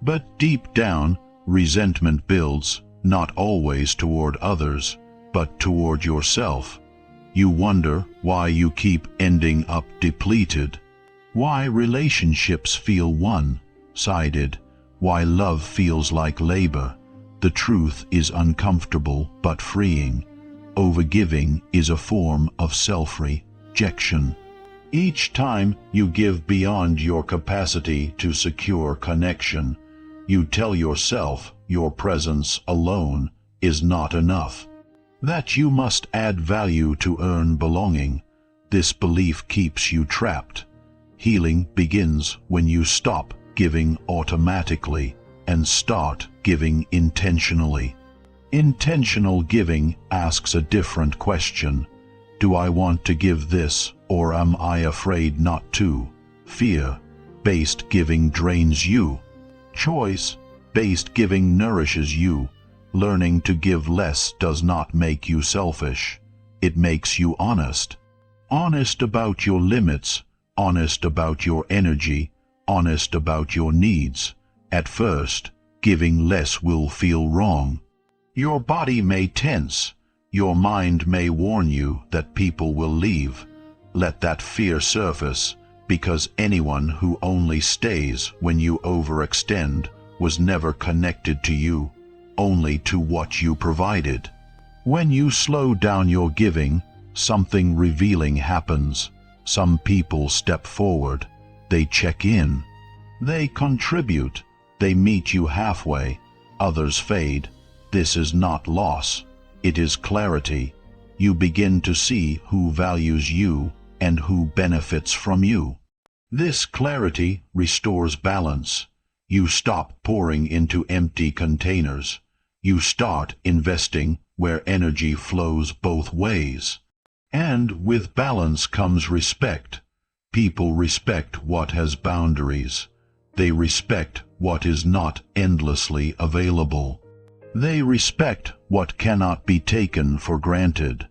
But deep down, resentment builds, not always toward others, but toward yourself. You wonder why you keep ending up depleted, why relationships feel one-sided, why love feels like labor. The truth is uncomfortable but freeing. Overgiving is a form of self-rejection. Each time you give beyond your capacity to secure connection, you tell yourself your presence alone is not enough, that you must add value to earn belonging. This belief keeps you trapped. Healing begins when you stop giving automatically and start giving intentionally. Intentional giving asks a different question. Do I want to give this, or am I afraid not to? Fear-based giving drains you. Choice-based giving nourishes you. Learning to give less does not make you selfish. It makes you honest. Honest about your limits, honest about your energy, honest about your needs. At first, giving less will feel wrong. Your body may tense. Your mind may warn you that people will leave. Let that fear surface, because anyone who only stays when you overextend was never connected to you, only to what you provided. When you slow down your giving, something revealing happens. Some people step forward. They check in. They contribute. They meet you halfway. Others fade. This is not loss. It is clarity. You begin to see who values you and who benefits from you. This clarity restores balance. You stop pouring into empty containers. You start investing where energy flows both ways. And with balance comes respect. People respect what has boundaries. They respect what is not endlessly available. They respect what cannot be taken for granted.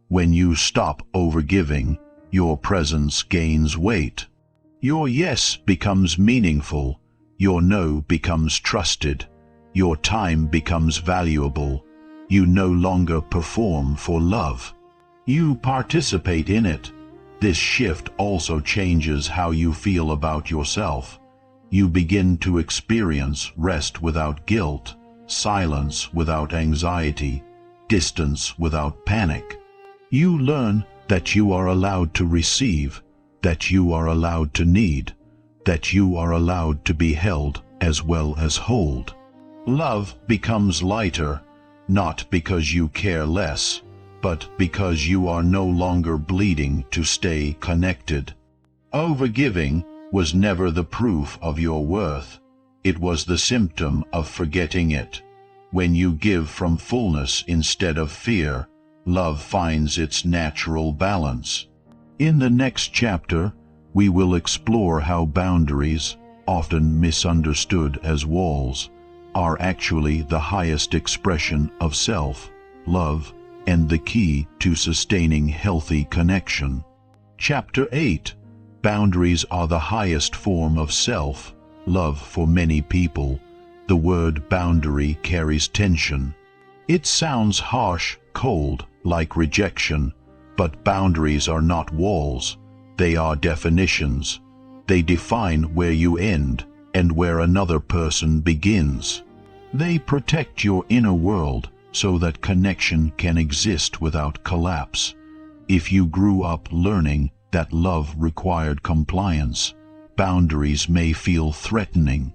When you stop overgiving, your presence gains weight. Your yes becomes meaningful. Your no becomes trusted. Your time becomes valuable. You no longer perform for love. You participate in it. This shift also changes how you feel about yourself. You begin to experience rest without guilt, silence without anxiety, distance without panic. You learn that you are allowed to receive, that you are allowed to need, that you are allowed to be held as well as hold. Love becomes lighter, not because you care less, but because you are no longer bleeding to stay connected. Overgiving was never the proof of your worth. It was the symptom of forgetting it. When you give from fullness instead of fear, love finds its natural balance. In the next chapter, we will explore how boundaries, often misunderstood as walls, are actually the highest expression of self-love and the key to sustaining healthy connection. Chapter 8. Boundaries are the highest form of self-love for many people. The word boundary carries tension. It sounds harsh, cold, like rejection, but boundaries are not walls. They are definitions. They define where you end and where another person begins. They protect your inner world so that connection can exist without collapse. If you grew up learning that love required compliance, boundaries may feel threatening.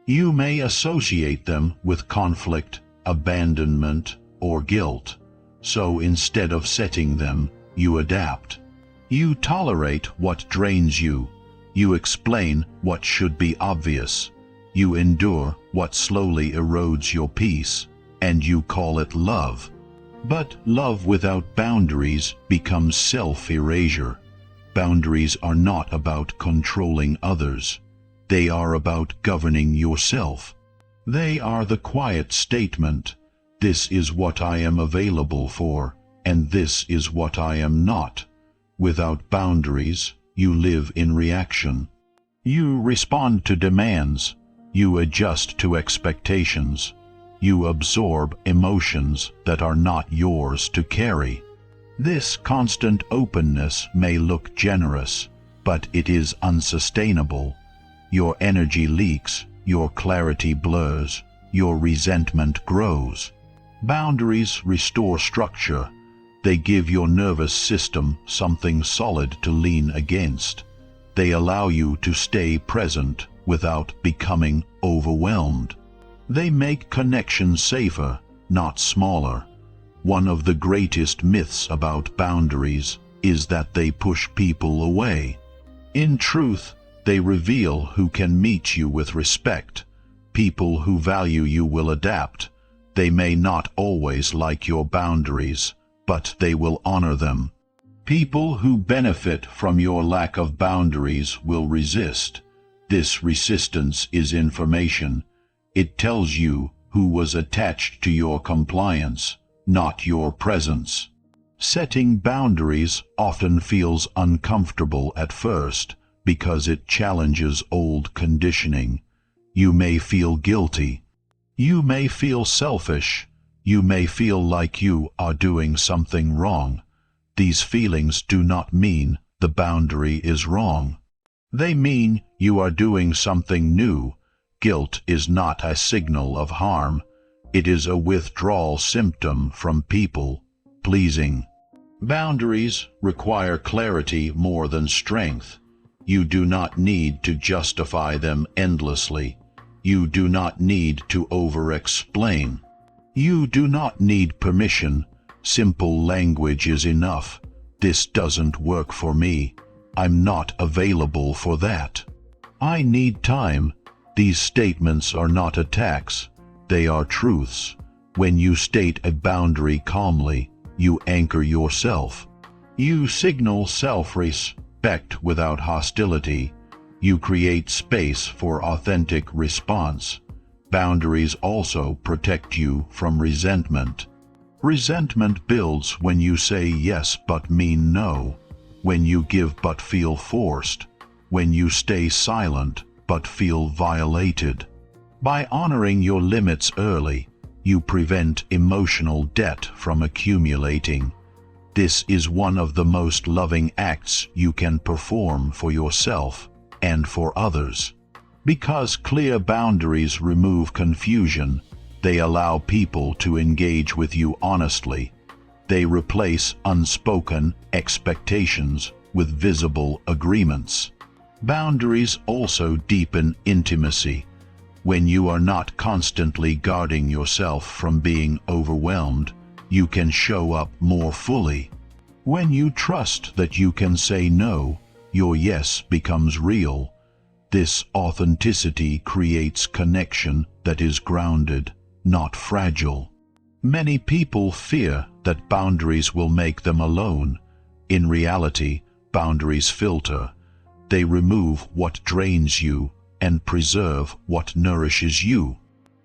You may associate them with conflict, abandonment, or guilt. So instead of setting them, you adapt. You tolerate what drains you. You explain what should be obvious. You endure what slowly erodes your peace, and you call it love. But love without boundaries becomes self-erasure. Boundaries are not about controlling others. They are about governing yourself. They are the quiet statement, this is what I am available for, and this is what I am not. Without boundaries, you live in reaction. You respond to demands. You adjust to expectations. You absorb emotions that are not yours to carry. This constant openness may look generous, but it is unsustainable. Your energy leaks, your clarity blurs, your resentment grows. Boundaries restore structure. They give your nervous system something solid to lean against. They allow you to stay present without becoming overwhelmed. They make connections safer, not smaller. One of the greatest myths about boundaries is that they push people away. In truth, they reveal who can meet you with respect. People who value you will adapt. They may not always like your boundaries, but they will honor them. People who benefit from your lack of boundaries will resist. This resistance is information. It tells you who was attached to your compliance, not your presence. Setting boundaries often feels uncomfortable at first because it challenges old conditioning. You may feel guilty. You may feel selfish. You may feel like you are doing something wrong. These feelings do not mean the boundary is wrong. They mean you are doing something new. Guilt is not a signal of harm. It is a withdrawal symptom from people pleasing. Boundaries require clarity more than strength. You do not need to justify them endlessly. You do not need to over-explain. You do not need permission. Simple language is enough. This doesn't work for me. I'm not available for that. I need time. These statements are not attacks. They are truths. When you state a boundary calmly, you anchor yourself. You signal self-respect without hostility. You create space for authentic response. Boundaries also protect you from resentment. Resentment builds when you say yes but mean no, when you give but feel forced, when you stay silent but feel violated. By honoring your limits early, you prevent emotional debt from accumulating. This is one of the most loving acts you can perform for yourself and for others. Because clear boundaries remove confusion, they allow people to engage with you honestly. They replace unspoken expectations with visible agreements. Boundaries also deepen intimacy. When you are not constantly guarding yourself from being overwhelmed, you can show up more fully. When you trust that you can say no, your yes becomes real. This authenticity creates connection that is grounded, not fragile. Many people fear that boundaries will make them alone. In reality, boundaries filter. They remove what drains you and preserve what nourishes you.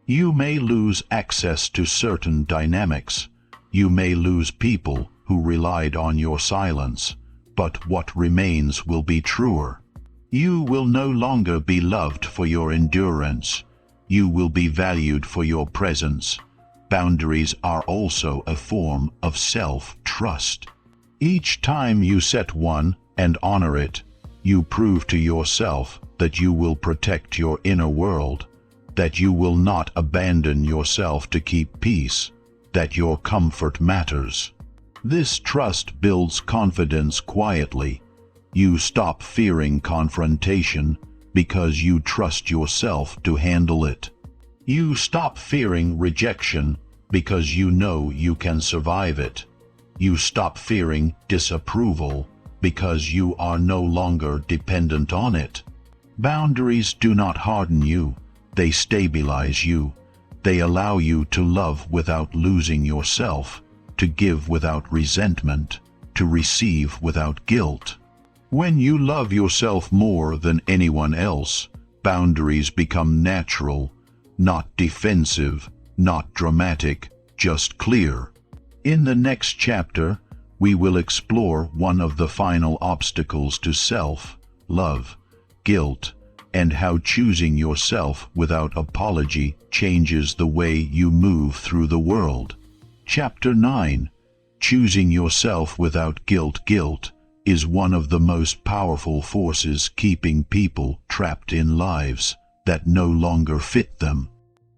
You may lose access to certain dynamics. You may lose people who relied on your silence, but what remains will be truer. You will no longer be loved for your endurance. You will be valued for your presence. Boundaries are also a form of self-trust. Each time you set one and honor it, you prove to yourself that you will protect your inner world, that you will not abandon yourself to keep peace, that your comfort matters. This trust builds confidence quietly. You stop fearing confrontation because you trust yourself to handle it. You stop fearing rejection because you know you can survive it. You stop fearing disapproval because you are no longer dependent on it. Boundaries do not harden you, they stabilize you. They allow you to love without losing yourself, to give without resentment, to receive without guilt. When you love yourself more than anyone else, boundaries become natural, not defensive, not dramatic, just clear. In the next chapter, we will explore one of the final obstacles to self-love, guilt. and how choosing yourself without apology changes the way you move through the world. Chapter 9. Choosing yourself without guilt. Guilt is one of the most powerful forces keeping people trapped in lives that no longer fit them.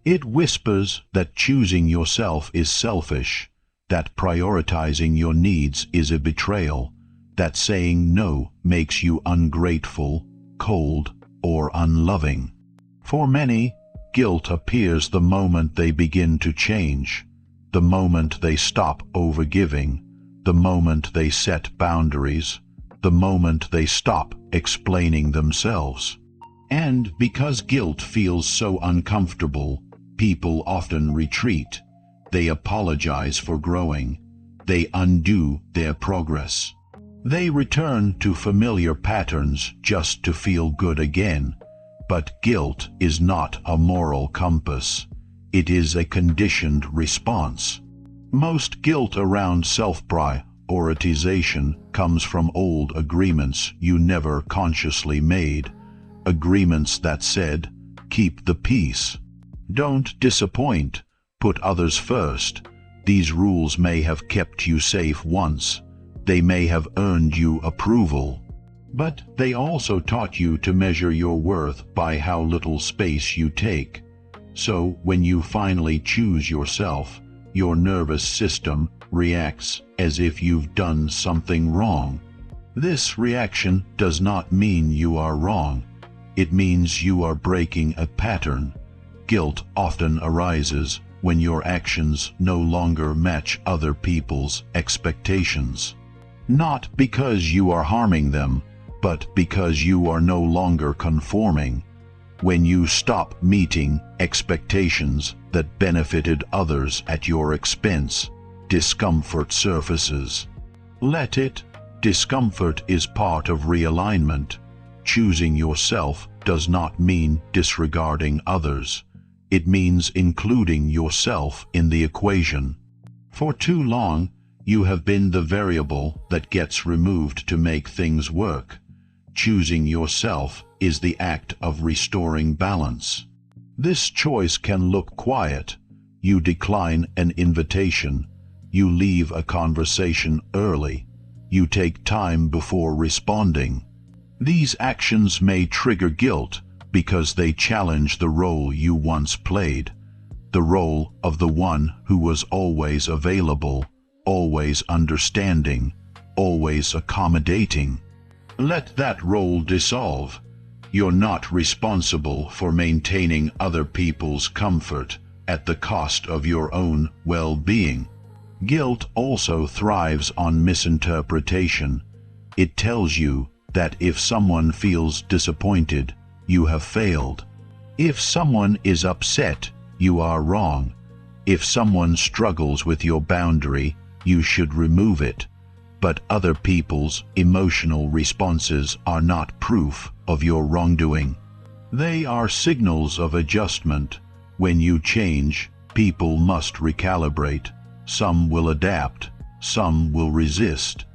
It whispers that choosing yourself is selfish, that prioritizing your needs is a betrayal, that saying no makes you ungrateful, cold, or unloving. For many, guilt appears the moment they begin to change, the moment they stop overgiving, the moment they set boundaries, the moment they stop explaining themselves. And because guilt feels so uncomfortable, people often retreat. They apologize for growing. They undo their progress. They return to familiar patterns just to feel good again. But guilt is not a moral compass. It is a conditioned response. Most guilt around self-prioritization comes from old agreements you never consciously made. Agreements that said, keep the peace. Don't disappoint. Put others first. These rules may have kept you safe once. They may have earned you approval. But they also taught you to measure your worth by how little space you take. So when you finally choose yourself, your nervous system reacts as if you've done something wrong. This reaction does not mean you are wrong. It means you are breaking a pattern. Guilt often arises when your actions no longer match other people's expectations. Not because you are harming them, but because you are no longer conforming. When you stop meeting expectations that benefited others at your expense, discomfort surfaces. Let it. Discomfort is part of realignment. Choosing yourself does not mean disregarding others. It means including yourself in the equation. For too long, you have been the variable that gets removed to make things work. Choosing yourself is the act of restoring balance. This choice can look quiet. You decline an invitation. You leave a conversation early. You take time before responding. These actions may trigger guilt because they challenge the role you once played, the role of the one who was always available, always understanding, always accommodating. Let that role dissolve. You're not responsible for maintaining other people's comfort at the cost of your own well-being. Guilt also thrives on misinterpretation. It tells you that if someone feels disappointed, you have failed. If someone is upset, you are wrong. If someone struggles with your boundary, you should remove it. But other people's emotional responses are not proof of your wrongdoing. They are signals of adjustment. When you change, people must recalibrate. Some will adapt, some will resist.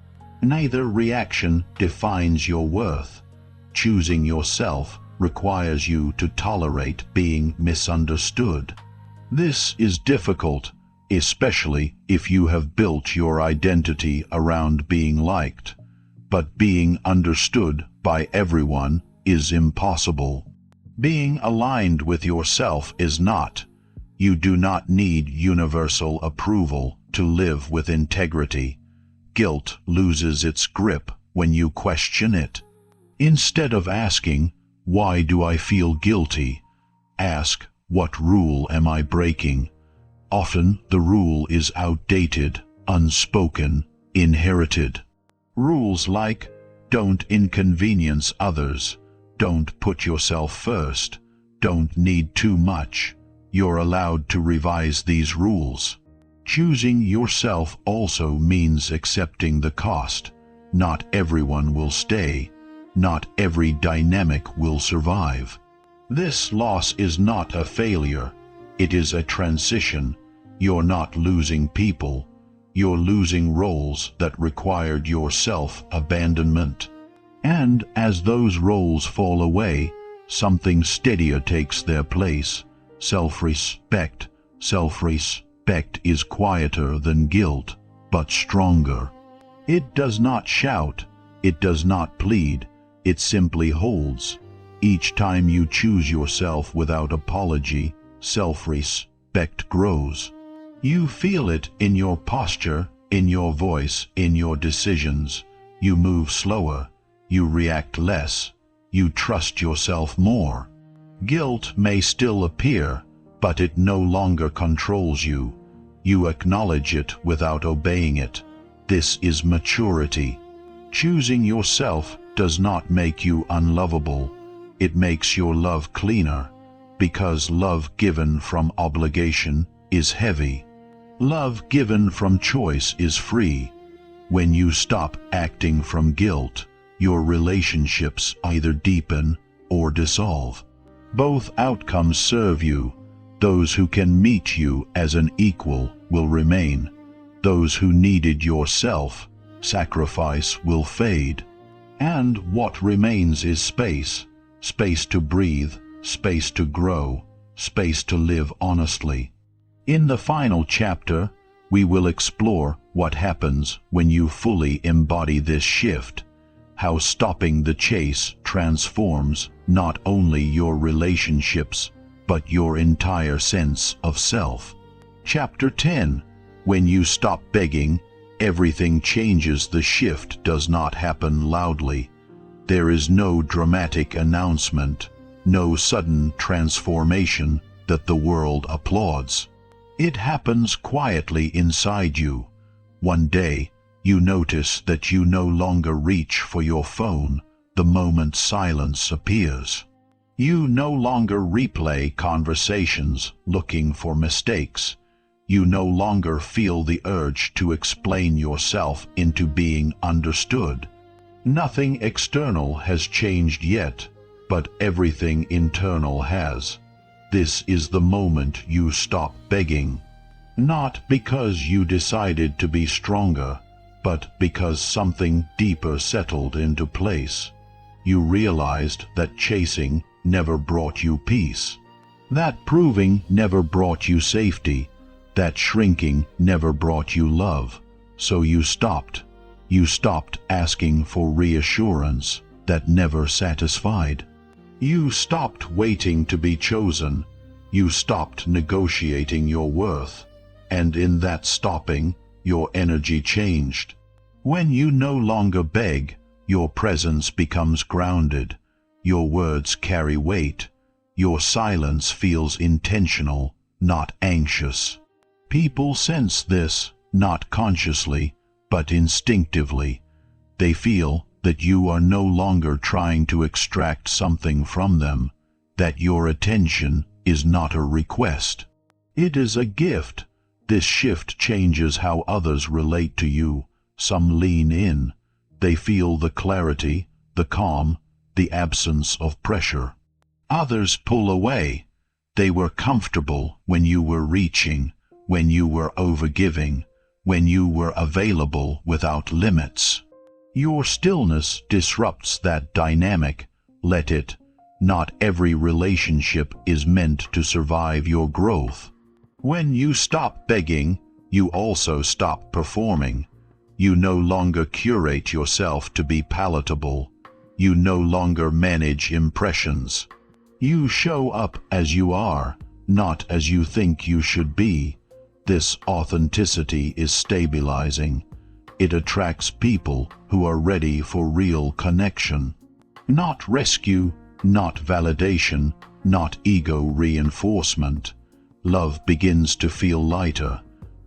Neither reaction defines your worth. Choosing yourself requires you to tolerate being misunderstood. This is difficult, especially if you have built your identity around being liked. But being understood by everyone is impossible. Being aligned with yourself is not. You do not need universal approval to live with integrity. Guilt loses its grip when you question it. Instead of asking, "Why do I feel guilty?" ask, "What rule am I breaking?" Often the rule is outdated, unspoken, inherited. Rules like, don't inconvenience others, don't put yourself first, don't need too much. You're allowed to revise these rules. Choosing yourself also means accepting the cost. Not everyone will stay. Not every dynamic will survive. This loss is not a failure. It is a transition. You're not losing people. You're losing roles that required your self-abandonment. And as those roles fall away, something steadier takes their place. Self-respect. Self-respect is quieter than guilt, but stronger. It does not shout, it does not plead, it simply holds. Each time you choose yourself without apology, self-respect grows. You feel it in your posture, in your voice, in your decisions. You move slower, you react less, you trust yourself more. Guilt may still appear, but it no longer controls you. You acknowledge it without obeying it. This is maturity. Choosing yourself does not make you unlovable. It makes your love cleaner, because love given from obligation is heavy. Love given from choice is free. When you stop acting from guilt, your relationships either deepen or dissolve. Both outcomes serve you. Those who can meet you as an equal will remain. Those who needed your self-sacrifice will fade. And what remains is space. Space to breathe, space to grow, space to live honestly. In the final chapter, we will explore what happens when you fully embody this shift, how stopping the chase transforms not only your relationships, but your entire sense of self. Chapter 10. When you stop begging, everything changes. The shift does not happen loudly. There is no dramatic announcement, no sudden transformation that the world applauds. It happens quietly inside you. One day, you notice that you no longer reach for your phone the moment silence appears. You no longer replay conversations looking for mistakes. You no longer feel the urge to explain yourself into being understood. Nothing external has changed yet, but everything internal has. This is the moment you stop begging. Not because you decided to be stronger, but because something deeper settled into place. You realized that chasing never brought you peace, that proving never brought you safety, that shrinking never brought you love. So you stopped. You stopped asking for reassurance that never satisfied. You stopped waiting to be chosen. You stopped negotiating your worth. And in that stopping, your energy changed. When you no longer beg, your presence becomes grounded. Your words carry weight. Your silence feels intentional, not anxious. People sense this, not consciously, but instinctively. They feel that you are no longer trying to extract something from them, that your attention is not a request. It is a gift. This shift changes how others relate to you. Some lean in. They feel the clarity, the calm, the absence of pressure. Others pull away. They were comfortable when you were reaching, when you were overgiving, when you were available without limits. Your stillness disrupts that dynamic. Let it. Not every relationship is meant to survive your growth. When you stop begging, you also stop performing. You no longer curate yourself to be palatable. You no longer manage impressions. You show up as you are, not as you think you should be. This authenticity is stabilizing. It attracts people who are ready for real connection. Not rescue, not validation, not ego reinforcement. Love begins to feel lighter,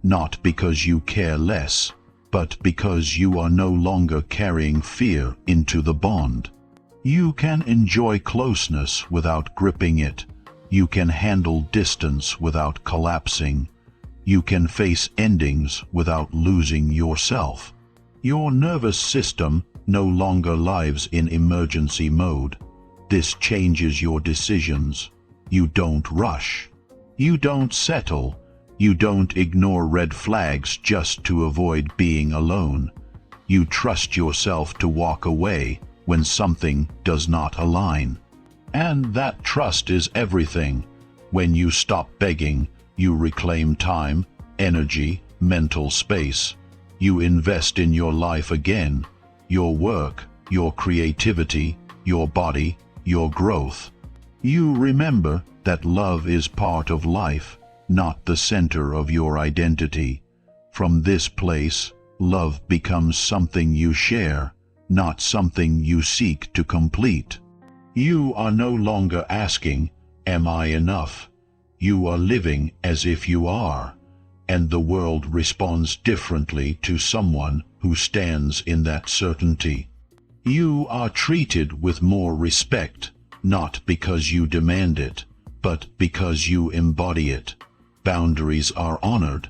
not because you care less, but because you are no longer carrying fear into the bond. You can enjoy closeness without gripping it. You can handle distance without collapsing. You can face endings without losing yourself. Your nervous system no longer lives in emergency mode. This changes your decisions. You don't rush. You don't settle. You don't ignore red flags just to avoid being alone. You trust yourself to walk away when something does not align. And that trust is everything. When you stop begging, you reclaim time, energy, mental space. You invest in your life again, your work, your creativity, your body, your growth. You remember that love is part of life, not the center of your identity. From this place, love becomes something you share, not something you seek to complete. You are no longer asking, "Am I enough?" You are living as if you are, and the world responds differently to someone who stands in that certainty. You are treated with more respect, not because you demand it, but because you embody it. Boundaries are honored.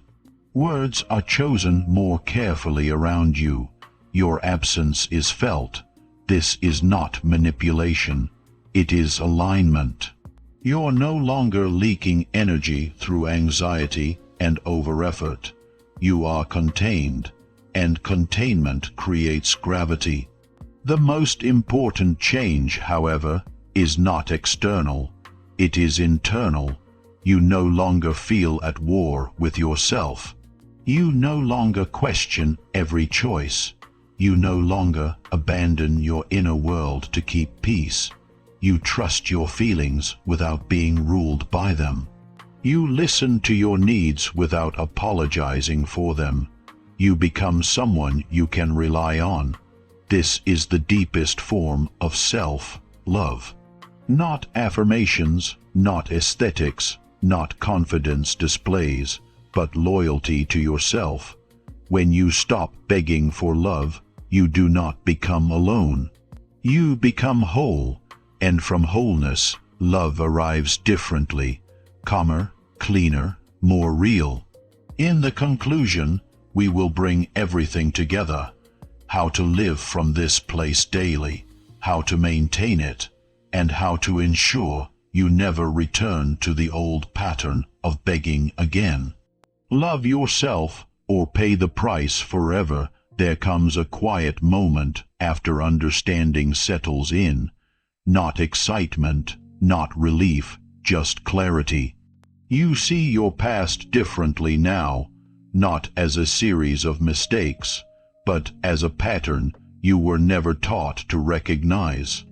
Words are chosen more carefully around you. Your absence is felt. This is not manipulation. It is alignment. You're no longer leaking energy through anxiety and over-effort. You are contained, and containment creates gravity. The most important change, however, is not external. It is internal. You no longer feel at war with yourself. You no longer question every choice. You no longer abandon your inner world to keep peace. You trust your feelings without being ruled by them. You listen to your needs without apologizing for them. You become someone you can rely on. This is the deepest form of self-love. Not affirmations, not aesthetics, not confidence displays, but loyalty to yourself. When you stop begging for love, you do not become alone. You become whole, and from wholeness, love arrives differently, calmer, cleaner, more real. In the conclusion, we will bring everything together. How to live from this place daily, how to maintain it, and how to ensure you never return to the old pattern of begging again. Love yourself or pay the price forever. There comes a quiet moment after understanding settles in. Not excitement, not relief, just clarity. You see your past differently now, not as a series of mistakes, but as a pattern you were never taught to recognize.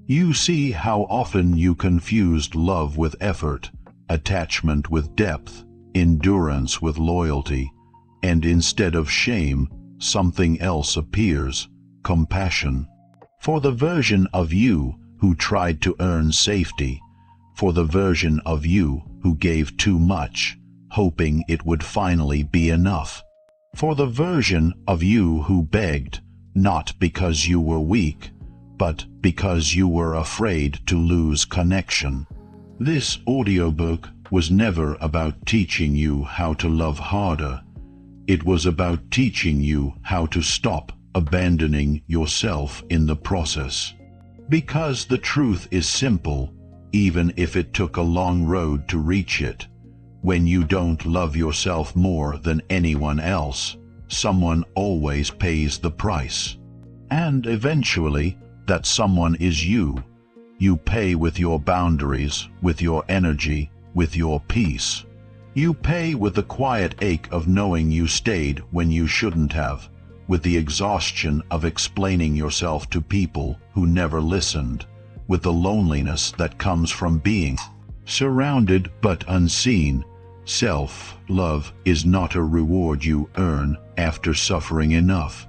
You see how often you confused love with effort, attachment with depth, endurance with loyalty, and instead of shame, something else appears, compassion. For the version of you who tried to earn safety, for the version of you who gave too much, hoping it would finally be enough. For the version of you who begged, not because you were weak, but because you were afraid to lose connection. This audiobook was never about teaching you how to love harder. It was about teaching you how to stop abandoning yourself in the process. Because the truth is simple, even if it took a long road to reach it. When you don't love yourself more than anyone else, someone always pays the price. And eventually, that someone is you. You pay with your boundaries, with your energy, with your peace. You pay with the quiet ache of knowing you stayed when you shouldn't have, with the exhaustion of explaining yourself to people who never listened, with the loneliness that comes from being surrounded but unseen. Self-love is not a reward you earn after suffering enough.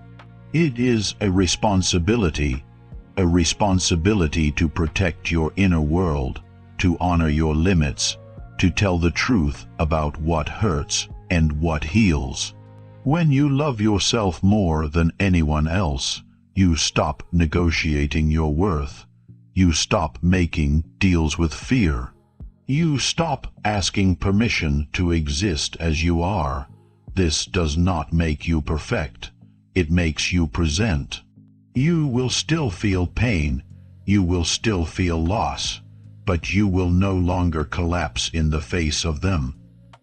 It is a responsibility to protect your inner world, to honor your limits, to tell the truth about what hurts and what heals. When you love yourself more than anyone else, you stop negotiating your worth. You stop making deals with fear. You stop asking permission to exist as you are. This does not make you perfect. It makes you present. You will still feel pain. You will still feel loss. But you will no longer collapse in the face of them.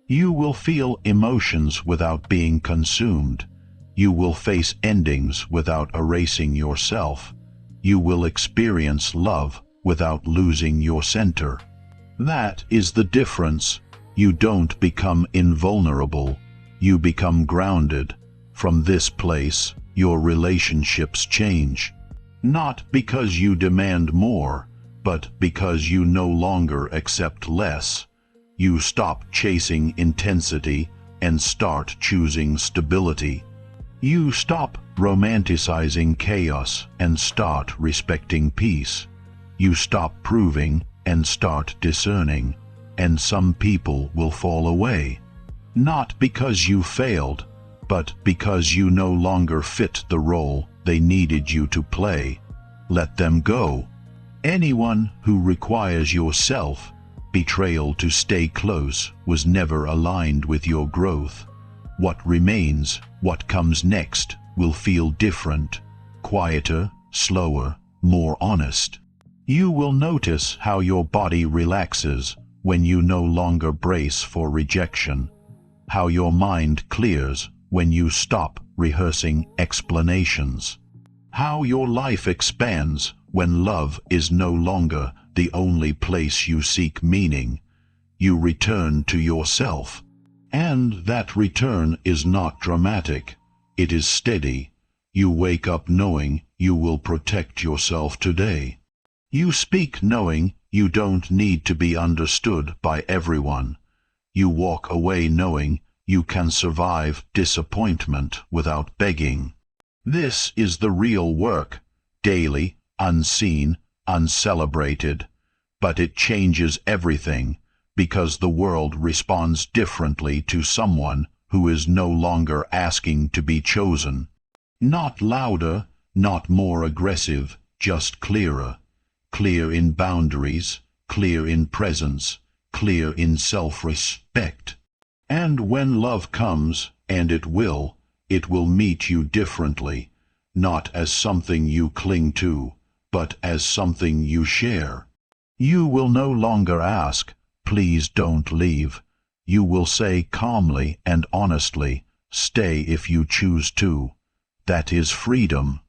You will feel emotions without being consumed. You will face endings without erasing yourself. You will experience love without losing your center. That is the difference. You don't become invulnerable, you become grounded. From this place, your relationships change. Not because you demand more, but because you no longer accept less. You stop chasing intensity and start choosing stability. You stop romanticizing chaos and start respecting peace. You stop proving and start discerning, and some people will fall away. Not because you failed, but because you no longer fit the role they needed you to play. Let them go. Anyone who requires your self-betrayal to stay close was never aligned with your growth. What remains, what comes next, will feel different, quieter, slower, more honest. You will notice how your body relaxes when you no longer brace for rejection, how your mind clears when you stop rehearsing explanations, how your life expands when love is no longer the only place you seek meaning. You return to yourself. And that return is not dramatic. It is steady. You wake up knowing you will protect yourself today. You speak knowing you don't need to be understood by everyone. You walk away knowing you can survive disappointment without begging. This is the real work, daily, unseen, uncelebrated, but it changes everything, because the world responds differently to someone who is no longer asking to be chosen. Not louder, not more aggressive, just clearer. Clear in boundaries, clear in presence, clear in self-respect. And when love comes, and it will meet you differently, not as something you cling to, but as something you share. You will no longer ask, "Please don't leave." You will say calmly and honestly, "Stay if you choose to." That is freedom.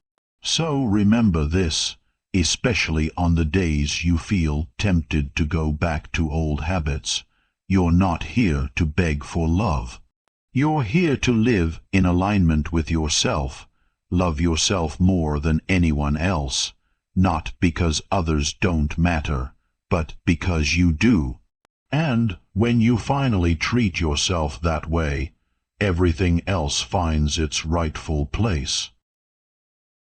So remember this, especially on the days you feel tempted to go back to old habits. You're not here to beg for love. You're here to live in alignment with yourself. Love yourself more than anyone else, not because others don't matter, but because you do. And when you finally treat yourself that way, everything else finds its rightful place.